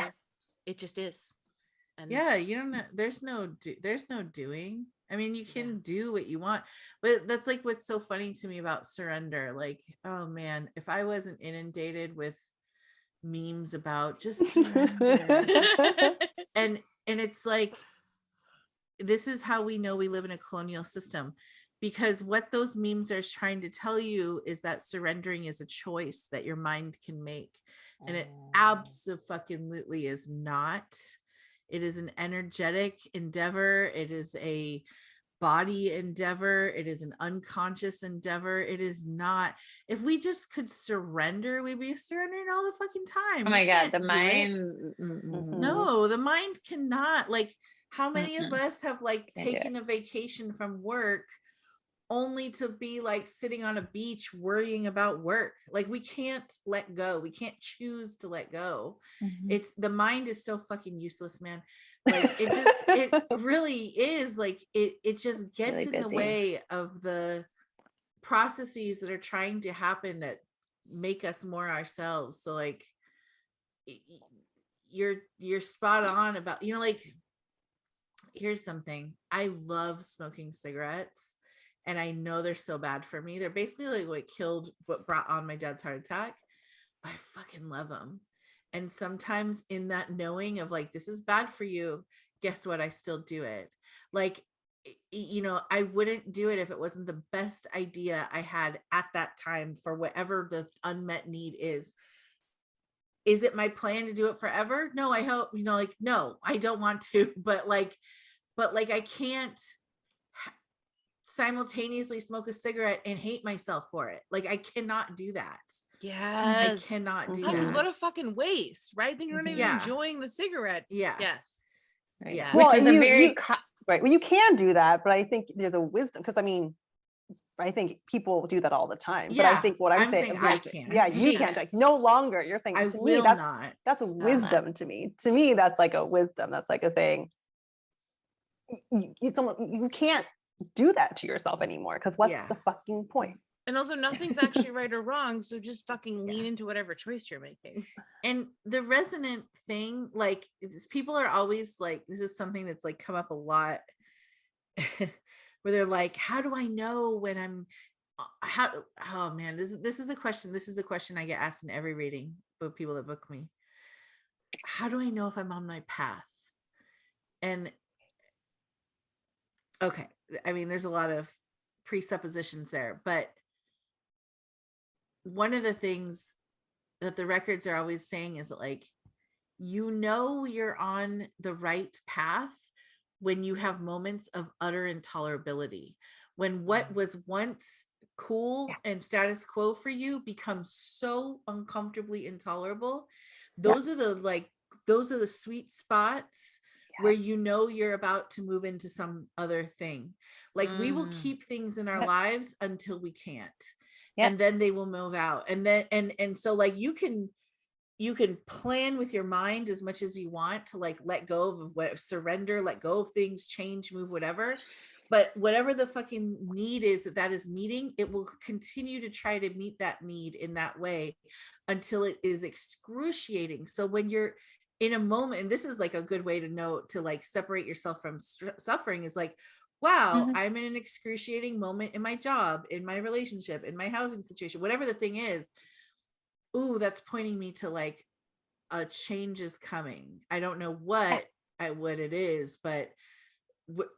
it just is. And you don't know, there's no doing. I mean, you can do what you want, but that's like what's so funny to me about surrender. Like, oh man, if I wasn't inundated with memes about just surrender, and it's like, this is how we know we live in a colonial system, because what those memes are trying to tell you is that surrendering is a choice that your mind can make, and it absolutely is not. It is an energetic endeavor. It is a body endeavor. It is an unconscious endeavor. It is not. If we just could surrender, we'd be surrendering all the fucking time. Oh my God, the mind. No, the mind cannot. Like, how many of us have like taken a vacation from work only to be like sitting on a beach worrying about work? Like, we can't let go. We can't choose to let go. It's, the mind is so fucking useless, man. Like, it really is. Like, it just gets really in the way of the processes that are trying to happen that make us more ourselves. So like, you're spot on about, like, here's something. I love smoking cigarettes. And I know they're so bad for me. They're basically like what brought on my dad's heart attack. I fucking love them. And sometimes in that knowing of like, this is bad for you, guess what? I still do it. Like, I wouldn't do it if it wasn't the best idea I had at that time for whatever the unmet need is. Is it my plan to do it forever? No, I hope, no, I don't want to, but I can't simultaneously smoke a cigarette and hate myself for it. Like, I cannot do that. Yes, I cannot do because that. what a fucking waste, right? Then you're not even enjoying the cigarette. Yes. Right. Yeah. Which is a very right. Well, you can do that, but I think there's a wisdom, because I mean, I think people do that all the time. But I think what I'm saying I can't. Yeah, you can't. Like, no longer. You're saying, to me, that's wisdom to me. To me, that's like a wisdom. That's like a saying, you can't do that to yourself anymore, because what's the fucking point? And also, nothing's actually right or wrong, so just fucking lean into whatever choice you're making. And the resonant thing, like, people are always like, this is something that's like come up a lot where they're like, how do I know when I'm oh man, this is the question I get asked in every reading by people that book me. How do I know if I'm on my path? And okay, I mean, there's a lot of presuppositions there, but one of the things that the records are always saying is that, like, you're on the right path when you have moments of utter intolerability, when what was once cool and status quo for you becomes so uncomfortably intolerable. Those are the sweet spots where you're about to move into some other thing. Like, we will keep things in our lives until we can't. And then they will move out. And then and so, like, you can plan with your mind as much as you want to, like, let go of surrender, let go of things, change, move, whatever. But whatever the fucking need is that is meeting, it will continue to try to meet that need in that way until it is excruciating. So when you're in a moment, and this is like a good way to know, to like separate yourself from suffering, is like, wow, I'm in an excruciating moment in my job, in my relationship, in my housing situation, whatever the thing is. Ooh, that's pointing me to like a change is coming. I don't know what it is, but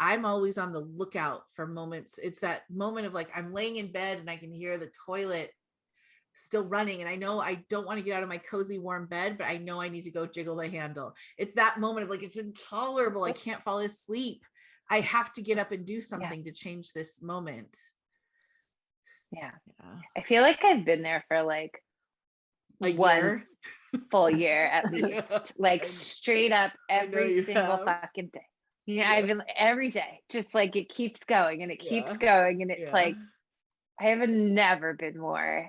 I'm always on the lookout for moments. It's that moment of like, I'm laying in bed and I can hear the toilet still running, and I know I don't want to get out of my cozy warm bed, but I know I need to go jiggle the handle. It's that moment of like, it's intolerable, I can't fall asleep, I have to get up and do something to change this moment. Yeah. I feel like I've been there for like one full year at least, like straight up every single fucking day. Yeah, I've been every day, just like it keeps going and it keeps going, and it's like I have never been more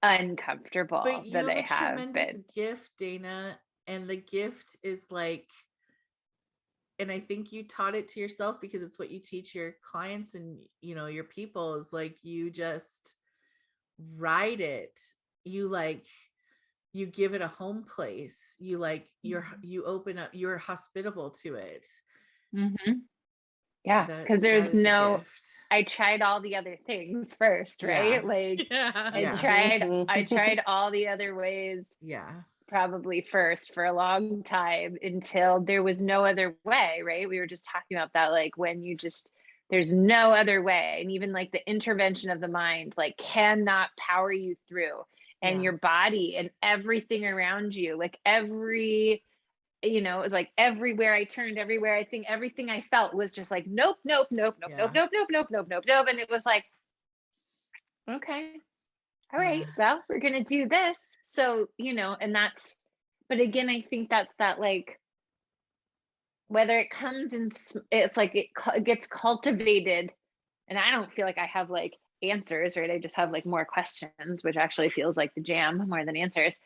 uncomfortable than I have tremendous been. gift, Dana, and the gift is like, and I think you taught it to yourself because it's what you teach your clients and, you know, your people, is like, you just ride it. You like, you give it a home place. You like, you open up, you're hospitable to it. Yeah, because there's no, I tried all the other things first, right? Like I tried all the other ways. Probably first for a long time until there was no other way, right? We were just talking about that, like when you just, there's no other way. And even like the intervention of the mind, like cannot power you through, and your body and everything around you, like every, you know, it was like everywhere I turned, everywhere I think, everything I felt was just like, nope, nope, nope, nope, nope, nope, nope, nope, nope, nope, nope. And it was like, okay, all right, well, we're going to do this. So, you know, and that's, but again, I think that's that, like, whether it comes in, it's like it gets cultivated, and I don't feel like I have like answers, right? I just have like more questions, which actually feels like the jam more than answers.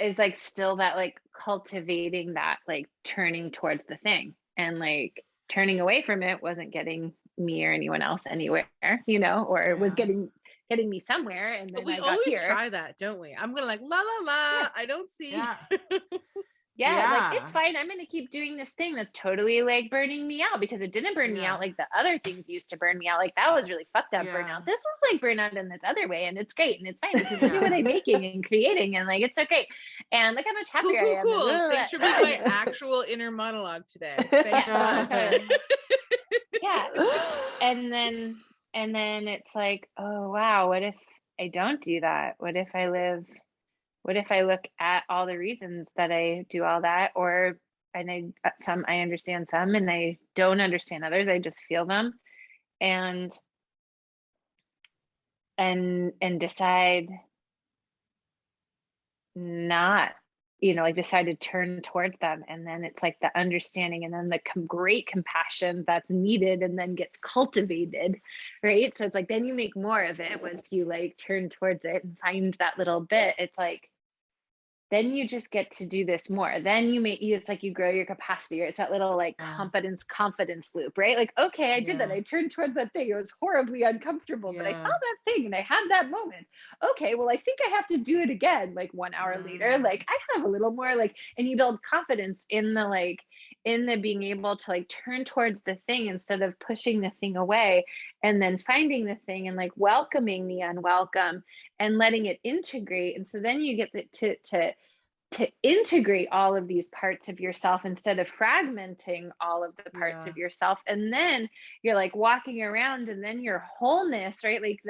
Is like still that like cultivating that, like turning towards the thing, and like turning away from it wasn't getting me or anyone else anywhere, you know, or it was getting me somewhere. And then we I got always here. try that, don't we? I'm gonna like la la la. I don't see. Like it's fine, I'm gonna keep doing this thing that's totally like burning me out, because it didn't burn me out like the other things used to burn me out. Like that was really fucked up burnout. This is like burnout in this other way, and it's great and it's fine because look at what I'm making and creating, and like it's so great, and look how much happier I am. Cool. Thanks for being my actual inner monologue today. Thanks so much. And then it's like, oh wow, what if I don't do that? What if I look at all the reasons that I do all that, and I understand some and I don't understand others. I just feel them and decide not, you know, like decide to turn towards them. And then it's like the understanding, and then the great compassion that's needed and then gets cultivated, right? So it's like, then you make more of it once you like turn towards it and find that little bit. It's like, then you just get to do this more. Then it's like you grow your capacity, or it's that little like confidence loop, right? Like, okay, I did that. I turned towards that thing. It was horribly uncomfortable, but I saw that thing and I had that moment. Okay, well, I think I have to do it again. Like 1 hour later, like I have a little more like, and you build confidence in the being able to like turn towards the thing instead of pushing the thing away, and then finding the thing and like welcoming the unwelcome and letting it integrate. And so then you get to integrate all of these parts of yourself instead of fragmenting all of the parts of yourself. And then you're like walking around, and then your wholeness, right? Like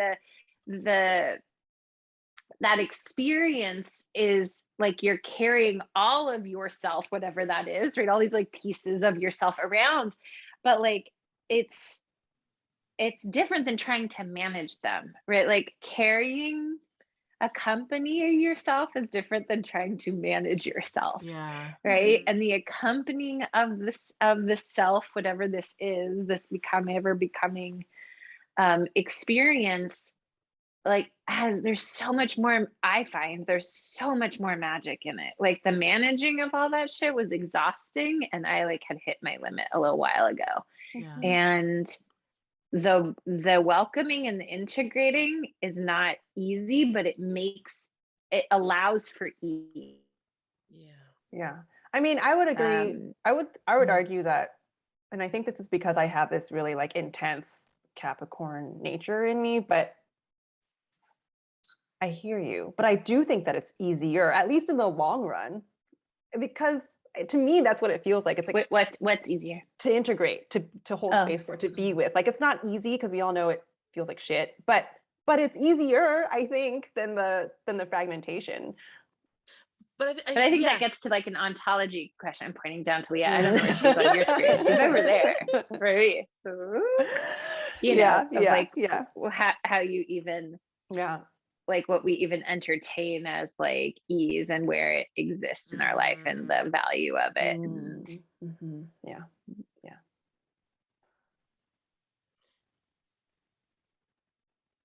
that experience is like you're carrying all of yourself, whatever that is, right? All these like pieces of yourself around, but like it's different than trying to manage them, right? Like carrying a company of yourself is different than trying to manage yourself, right? And the accompanying of the self, whatever this is, this ever becoming experience, like there's so much more. I find there's so much more magic in it. Like the managing of all that shit was exhausting, and I like had hit my limit a little while ago. And the welcoming and the integrating is not easy, but it allows for ease. Yeah. I mean, I would agree. I would argue that, and I think this is because I have this really like intense Capricorn nature in me, but I hear you. But I do think that it's easier, at least in the long run, because to me, that's what it feels like. It's like what's easier to integrate, to hold space for, to be with. Like it's not easy because we all know it feels like shit, but it's easier, I think, than the fragmentation. But I think that gets to like an ontology question. I'm pointing down to Leah. I don't know where she's on your screen. She's over there for me. You know, like how you even like what we even entertain as like ease and where it exists in our life and the value of it. And yeah.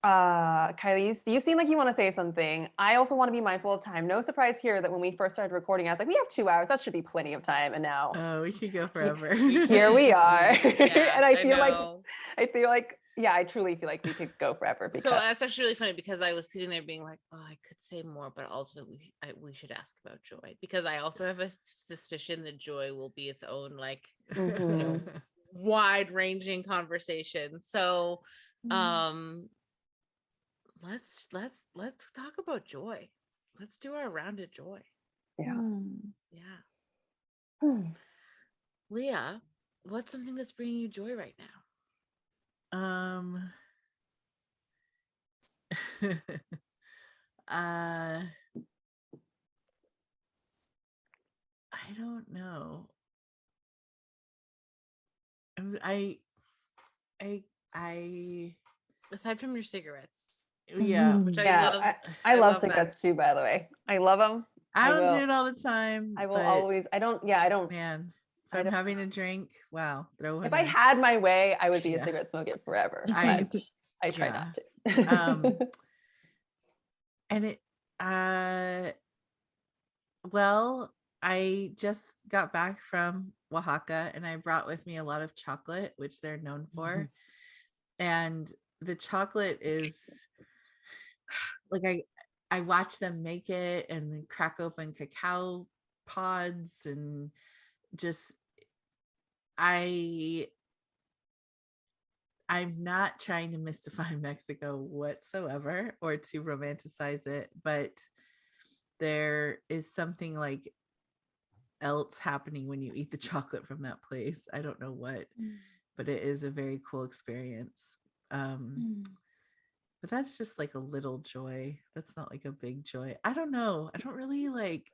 Kylie, you seem like you want to say something. I also want to be mindful of time. No surprise here that when we first started recording, I was like, we have 2 hours. That should be plenty of time. And now we could go forever. Here we are. And I feel like, I truly feel like we could go forever. So that's actually really funny because I was sitting there being like, oh, I could say more, but also we should ask about joy, because I also have a suspicion that joy will be its own like wide ranging conversation. So let's talk about joy. Let's do our rounded joy. Leah, what's something that's bringing you joy right now? I don't know. I aside from your cigarettes, which I love cigarettes too, by the way. I love them. I don't do it all the time. I will always. I don't. Man, if I'm having a drink, wow, throw it. If I had my way, I would be a cigarette smoker forever. I try not to. And it well, I just got back from Oaxaca and I brought with me a lot of chocolate, which they're known for. And the chocolate is like I watch them make it and then crack open cacao pods and just I'm not trying to mystify Mexico whatsoever or to romanticize it, but there is something like else happening when you eat the chocolate from that place. I don't know what, but it is a very cool experience. But that's just like a little joy. That's not like a big joy. I don't know. I don't really like,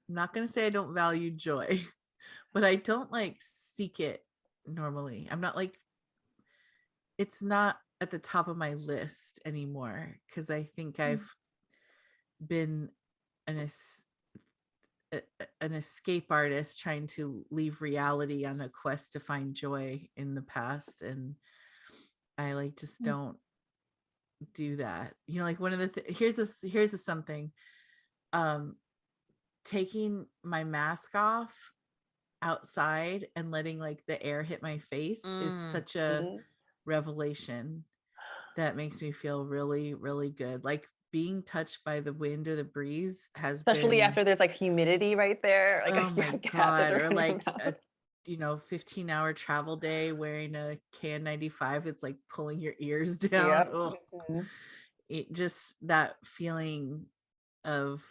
I'm not going to say I don't value joy, but I don't like seek it normally. I'm not like, it's not at the top of my list anymore because I think I've been an escape artist trying to leave reality on a quest to find joy in the past, and I like just don't do that. You know, like one of the here's a something. Taking my mask off outside and letting like the air hit my face is such a revelation that makes me feel really, really good. Like being touched by the wind or the breeze has especially after there's like humidity right there. Like, oh my God. Or like a 15-hour travel day wearing a KN95 that's like pulling your ears down. It just, that feeling of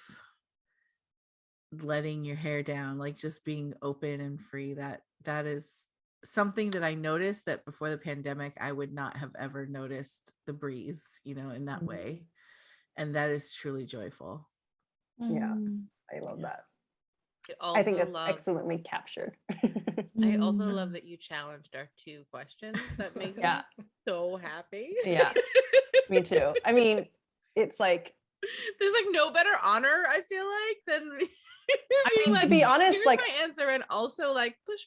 letting your hair down, like just being open and free, that is something that I noticed that before the pandemic I would not have ever noticed the breeze, you know, in that way. And that is truly joyful. Yeah, I love that. I think that's excellently captured. I also love that you challenged our 2 questions. That makes me so happy. Yeah, me too. I mean, it's like there's like no better honor, I feel like, than I mean, like, to be honest, like my answer and also like push.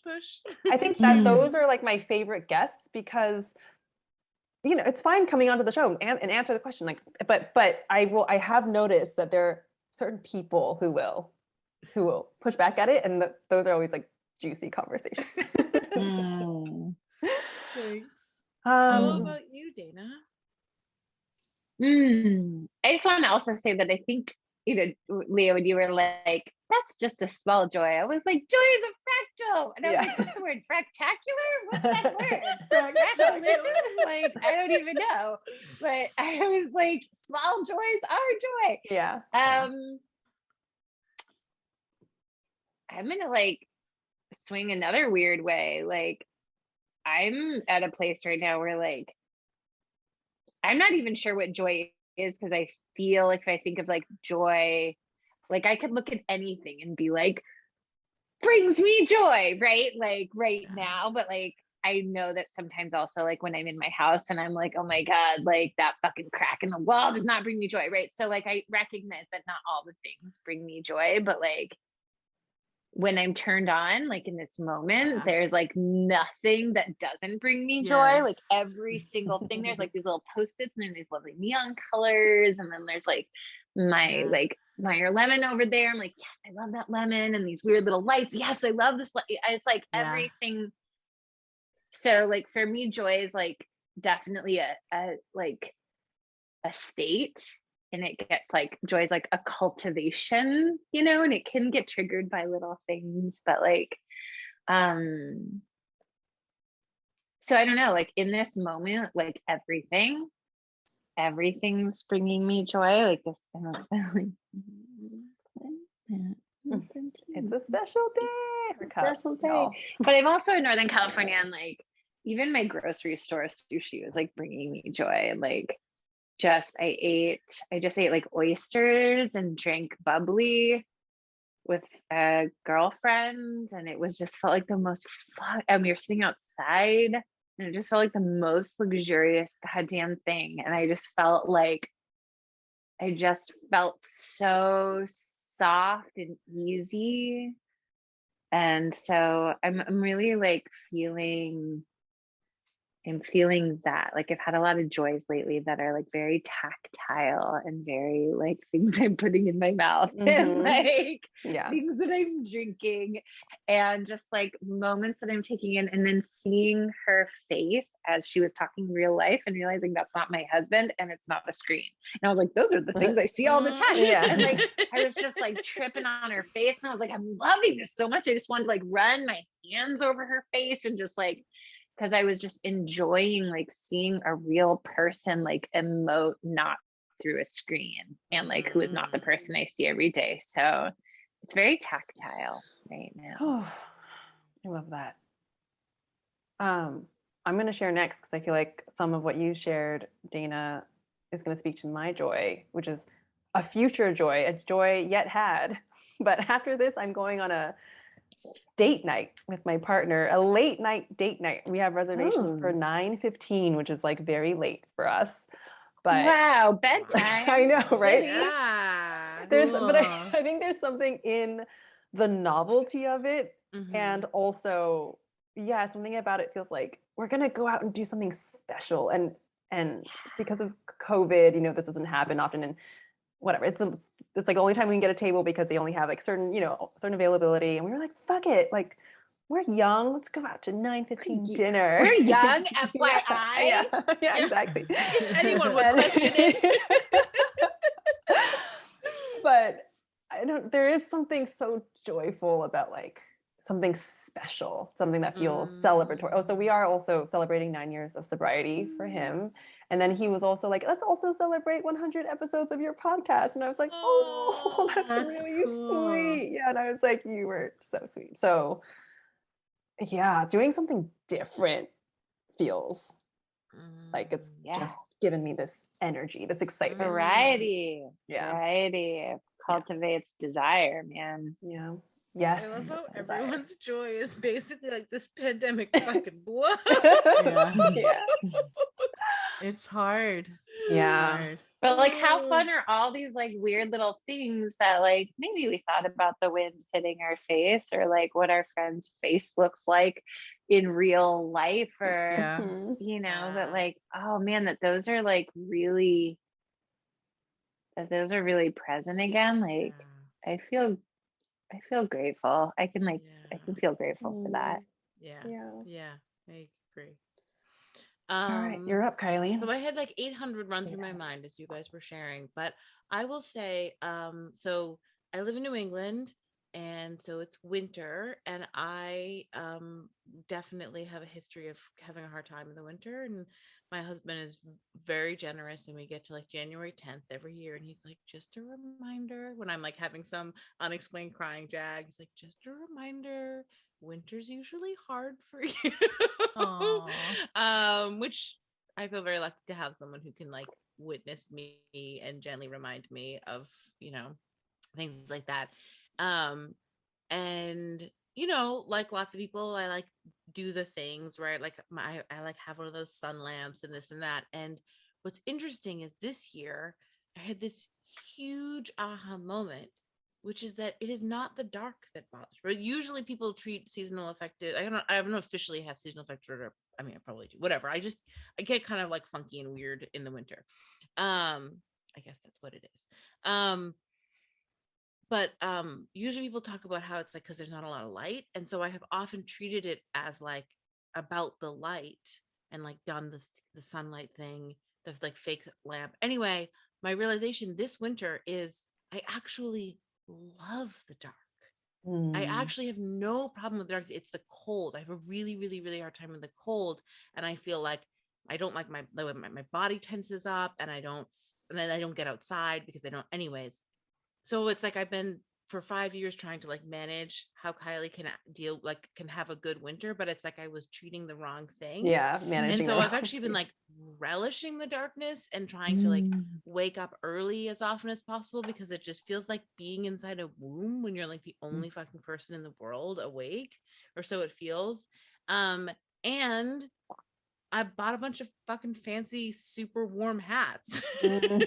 I think that those are like my favorite guests because, you know, it's fine coming onto the show and answer the question, like, but I have noticed that there are certain people who will push back at it, and those are always like juicy conversations. Thanks. How about you, Dana? I just want to also say that I think you know, Leah, when you were like, that's just a small joy. I was like, joy is a fractal. And I was like, what's the word? Fractacular? What's that word? Fractalicious? Like, I don't even know. But I was like, small joys are joy. Yeah. I'm gonna like swing another weird way. Like, I'm at a place right now where like I'm not even sure what joy is, because I feel like if I think of like joy, like I could look at anything and be like, brings me joy, right? Like right now. But like I know that sometimes also like when I'm in my house and I'm like, oh my God, like that fucking crack in the wall does not bring me joy, right? So like I recognize that not all the things bring me joy, but like when I'm turned on, like in this moment, there's like nothing that doesn't bring me joy. Like every single thing, there's like these little post-its and then these lovely neon colors. And then there's like my like Meyer lemon over there. I'm like, yes, I love that lemon. And these weird little lights. Yes, I love this. It's like everything. So like for me, joy is like definitely a state. And it gets like joy is like a cultivation, you know, and it can get triggered by little things, but like so I don't know, like in this moment, like everything's bringing me joy, like this. It's a special day. Special day. No. But I'm also in Northern California, and like even my grocery store sushi was like bringing me joy. And like I just ate like oysters and drank bubbly with a girlfriend, and it was just felt like the most fun. And we were sitting outside, and it just felt like the most luxurious goddamn thing. And I just felt so soft and easy. And so I'm really like I'm feeling that. Like I've had a lot of joys lately that are like very tactile and very like things I'm putting in my mouth and like things that I'm drinking, and just like moments that I'm taking in, and then seeing her face as she was talking real life and realizing that's not my husband and it's not a screen. And I was like, those are the things I see all the time. And like I was just like tripping on her face, and I was like, I'm loving this so much. I just wanted to like run my hands over her face and just like, because I was just enjoying like seeing a real person like emote not through a screen, and like who is not the person I see every day. So it's very tactile right now. Oh, I love that. I'm going to share next because I feel like some of what you shared, Dana, is going to speak to my joy, which is a future joy, a joy yet had. But after this, I'm going on a date night with my partner, a late night date night. We have reservations for 9:15, which is like very late for us. But wow, bedtime. I know, right? Yeah. But I think there's something in the novelty of it, and also, something about it feels like we're gonna go out and do something special. And because of COVID, you know, this doesn't happen often, and whatever. It's like the only time we can get a table because they only have like certain availability. And we were like, fuck it. Like, we're young. Let's go out to 9:15 dinner. We're young, FYI. Yeah, exactly. If anyone was questioning. But there is something so joyful about like something special, something that feels celebratory. Oh, so we are also celebrating 9 years of sobriety for him. And then he was also like, let's also celebrate 100 episodes of your podcast. And I was like, oh, that's really cool. sweet. Yeah. And I was like, you were so sweet. So yeah, doing something different feels like it's just given me this energy, this excitement. Variety cultivates desire, man. Yeah. Yes. I love how everyone's joy is basically like this pandemic fucking blow. It's hard. Yeah. It's hard. But like, how fun are all these like weird little things that like maybe we thought about the wind hitting our face, or like what our friend's face looks like in real life, or you know, that like, oh man, that those are really present again. Like I feel grateful. I can feel grateful for that. Yeah, I agree. All right, you're up, Kylie. So I had like 800 run through my mind as you guys were sharing, but I will say, so I live in New England, and so it's winter, and I definitely have a history of having a hard time in the winter. And my husband is very generous, and we get to like January 10th every year, and he's like, just a reminder, when I'm like having some unexplained crying jag, he's like, just a reminder, winter's usually hard for you. Which I feel very lucky to have someone who can like witness me and gently remind me of, things like that. And like lots of people, I like do the things, right? Like I like have one of those sun lamps and this and that. And what's interesting is this year I had this huge aha moment, which is that it is not the dark that bothers me. Usually people treat seasonal affective. I don't officially have seasonal affective disorder. I mean, I probably do. Whatever. I get kind of like funky and weird in the winter. I guess that's what it is. But usually people talk about how it's like because there's not a lot of light. And so I have often treated it as like about the light and like done the sunlight thing, the like fake lamp. Anyway, my realization this winter is I actually love the dark. I actually have no problem with the dark. It's the cold. I have a really, really, really hard time with the cold. And I feel like I don't like my body tenses up, and then I don't get outside because I don't anyways. So it's like I've been for 5 years trying to like manage how Kylie can have a good winter, but it's like I was treating the wrong thing. Yeah, managing. And so I've actually been like relishing the darkness and trying to like wake up early as often as possible, because it just feels like being inside a womb when you're like the only fucking person in the world awake, or so it feels. And I bought a bunch of fucking fancy, super warm hats. And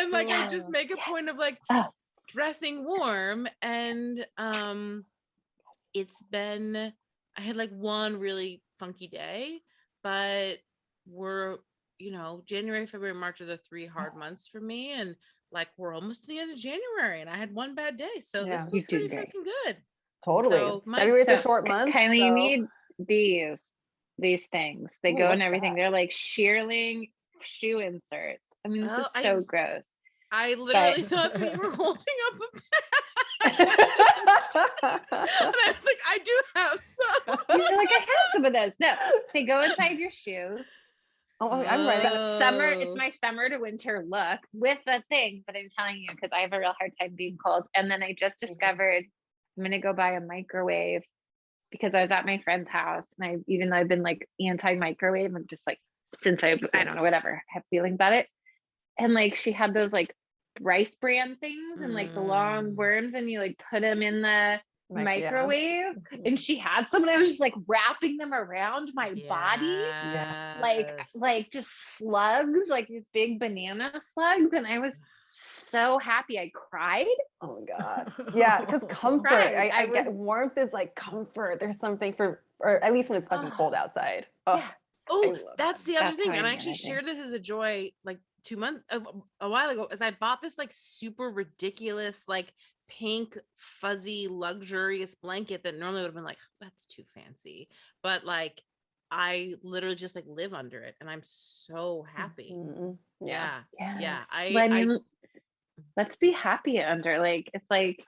like, I just make a point of like dressing warm. And I had like one really funky day, but we're, January, February, March are the 3 hard months for me. And like, we're almost to the end of January, and I had one bad day. So this was pretty fucking good. Totally. So February's a short month. Kylie, you need these things. They go in everything. They're like shearling shoe inserts. I mean, this is so gross. I literally thought that you were holding up a and I was like, I do have some. You're like, I have some of those. No, they go inside your shoes. I'm ready. It's my summer to winter look with a thing, but I'm telling you, because I have a real hard time being cold. And then I just discovered I'm going to go buy a microwave, because I was at my friend's house, and even though I've been like anti-microwave, I'm just like, since I don't know, whatever, I have feelings about it. And like, she had those like rice bran things and like the long worms, and you like put them in the microwave. And she had some, and I was just like wrapping them around my body, like just slugs, like these big banana slugs. And I was so happy. I cried. Oh my God. Yeah, because comfort. I get warmth is like comfort. There's something or at least when it's fucking cold outside. Oh, that's the other thing. And I actually shared this as a joy like a while ago, as I bought this like super ridiculous, like pink, fuzzy, luxurious blanket that normally would have been like, that's too fancy. But like, I literally just like live under it, and I'm so happy. Yeah. Let's be happy under, like, it's like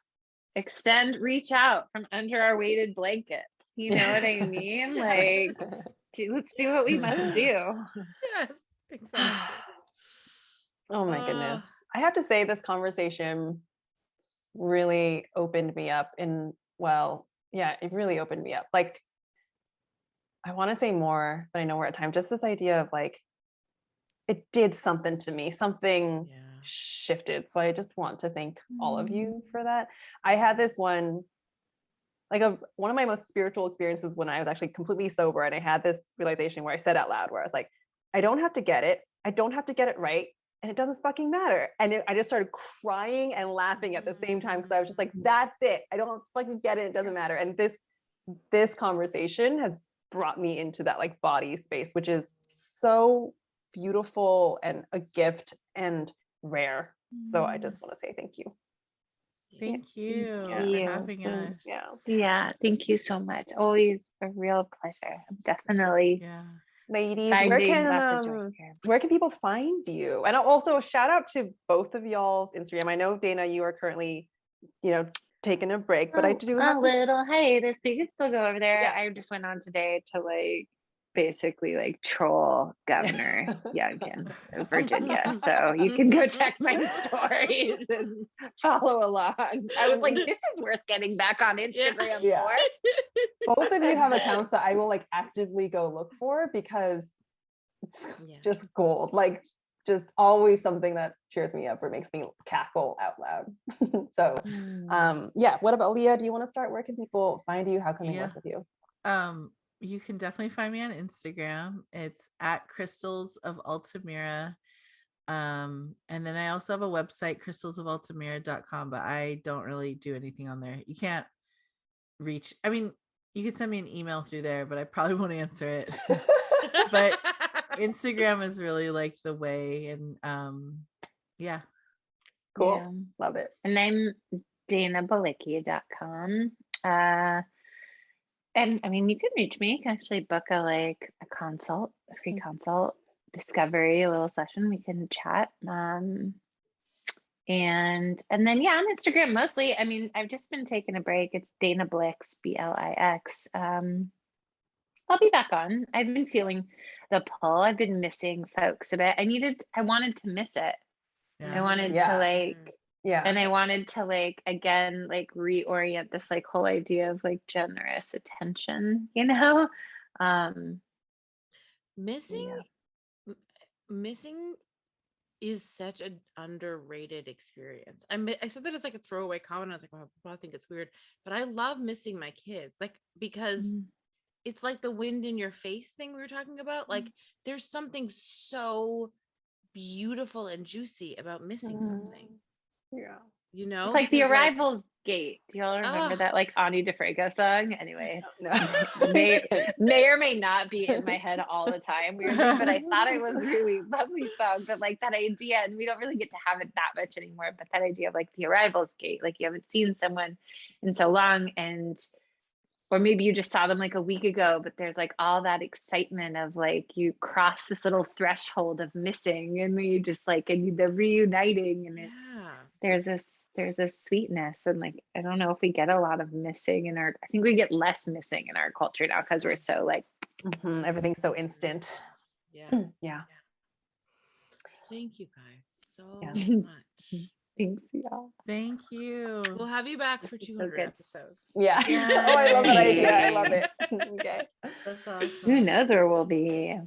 reach out from under our weighted blankets. You know what I mean? Like, let's do what we must do. Yes, exactly. Oh my goodness. I have to say, this conversation really opened me up it really opened me up. Like, I want to say more, but I know we're at time. Just this idea of like, it did something to me, something shifted. So I just want to thank all of you for that. I had this one of my most spiritual experiences when I was actually completely sober. And I had this realization where I said out loud, where I was like, I don't have to get it. I don't have to get it right. And it doesn't fucking matter. And I just started crying and laughing at the same time, because I was just like, that's it. I don't fucking get it. It doesn't matter. And this conversation has brought me into that like body space, which is so beautiful and a gift and rare. So I just want to say thank you. Thank you for having us. Yeah, thank you so much. Always a real pleasure. I'm definitely Ladies, Finding lots of joy here. where can people find you? And also a shout out to both of y'all's Instagram. I know, Dana, you are currently, taking a break, but I do have a this. little hiatus. We can still go over there. Yeah. I just went on today to like basically like troll Governor Youngkin of Virginia. So you can go check my stories and follow along. I was like, this is worth getting back on Instagram for. Both of you have accounts that I will like actively go look for because it's just gold. Like just always something that cheers me up or makes me cackle out loud. So what about Leah? Do you want to start? Where can people find you? How can they work with you? You can definitely find me on Instagram. It's at Crystals of Altamira. And then I also have a website, crystalsofaltamira.com, but I don't really do anything on there. You can't reach, I mean, you can send me an email through there, but I probably won't answer it. But Instagram is really like the way. And Cool. Yeah. Love it. And I'm danabalicki.com. And I mean, you can reach me. You can actually book a consult, a free consult, discovery, a little session. We can chat. And then on Instagram mostly. I mean, I've just been taking a break. It's Dana Blix, Blix. I'll be back on. I've been feeling the pull. I've been missing folks a bit. I wanted to miss it. I wanted to and I wanted to again reorient this whole idea of generous attention, missing is such an underrated experience. I said that as a throwaway comment. I was like, well, I think it's weird, but I love missing my kids, because it's the wind in your face thing we were talking about. There's something so beautiful and juicy about missing something. Yeah. It's the Arrival's Gate. Do y'all remember that Ani DeFranco song? Anyway, no. may or may not be in my head all the time, weirdly, but I thought it was a really lovely song. But that idea, and we don't really get to have it that much anymore, but that idea of the Arrival's Gate, you haven't seen someone in so long, or maybe you just saw them a week ago, but there's all that excitement of you cross this little threshold of missing, and then you just and the reuniting, and there's this sweetness, and I don't know if we get a lot of missing I think we get less missing in our culture now because we're so everything's so instant. Yeah. Thank you guys so much. Thanks, y'all. Thank you. We'll have you back for 200 episodes. Yeah. Oh, I love that idea. I love it. Okay. That's awesome. Who knows where we'll be?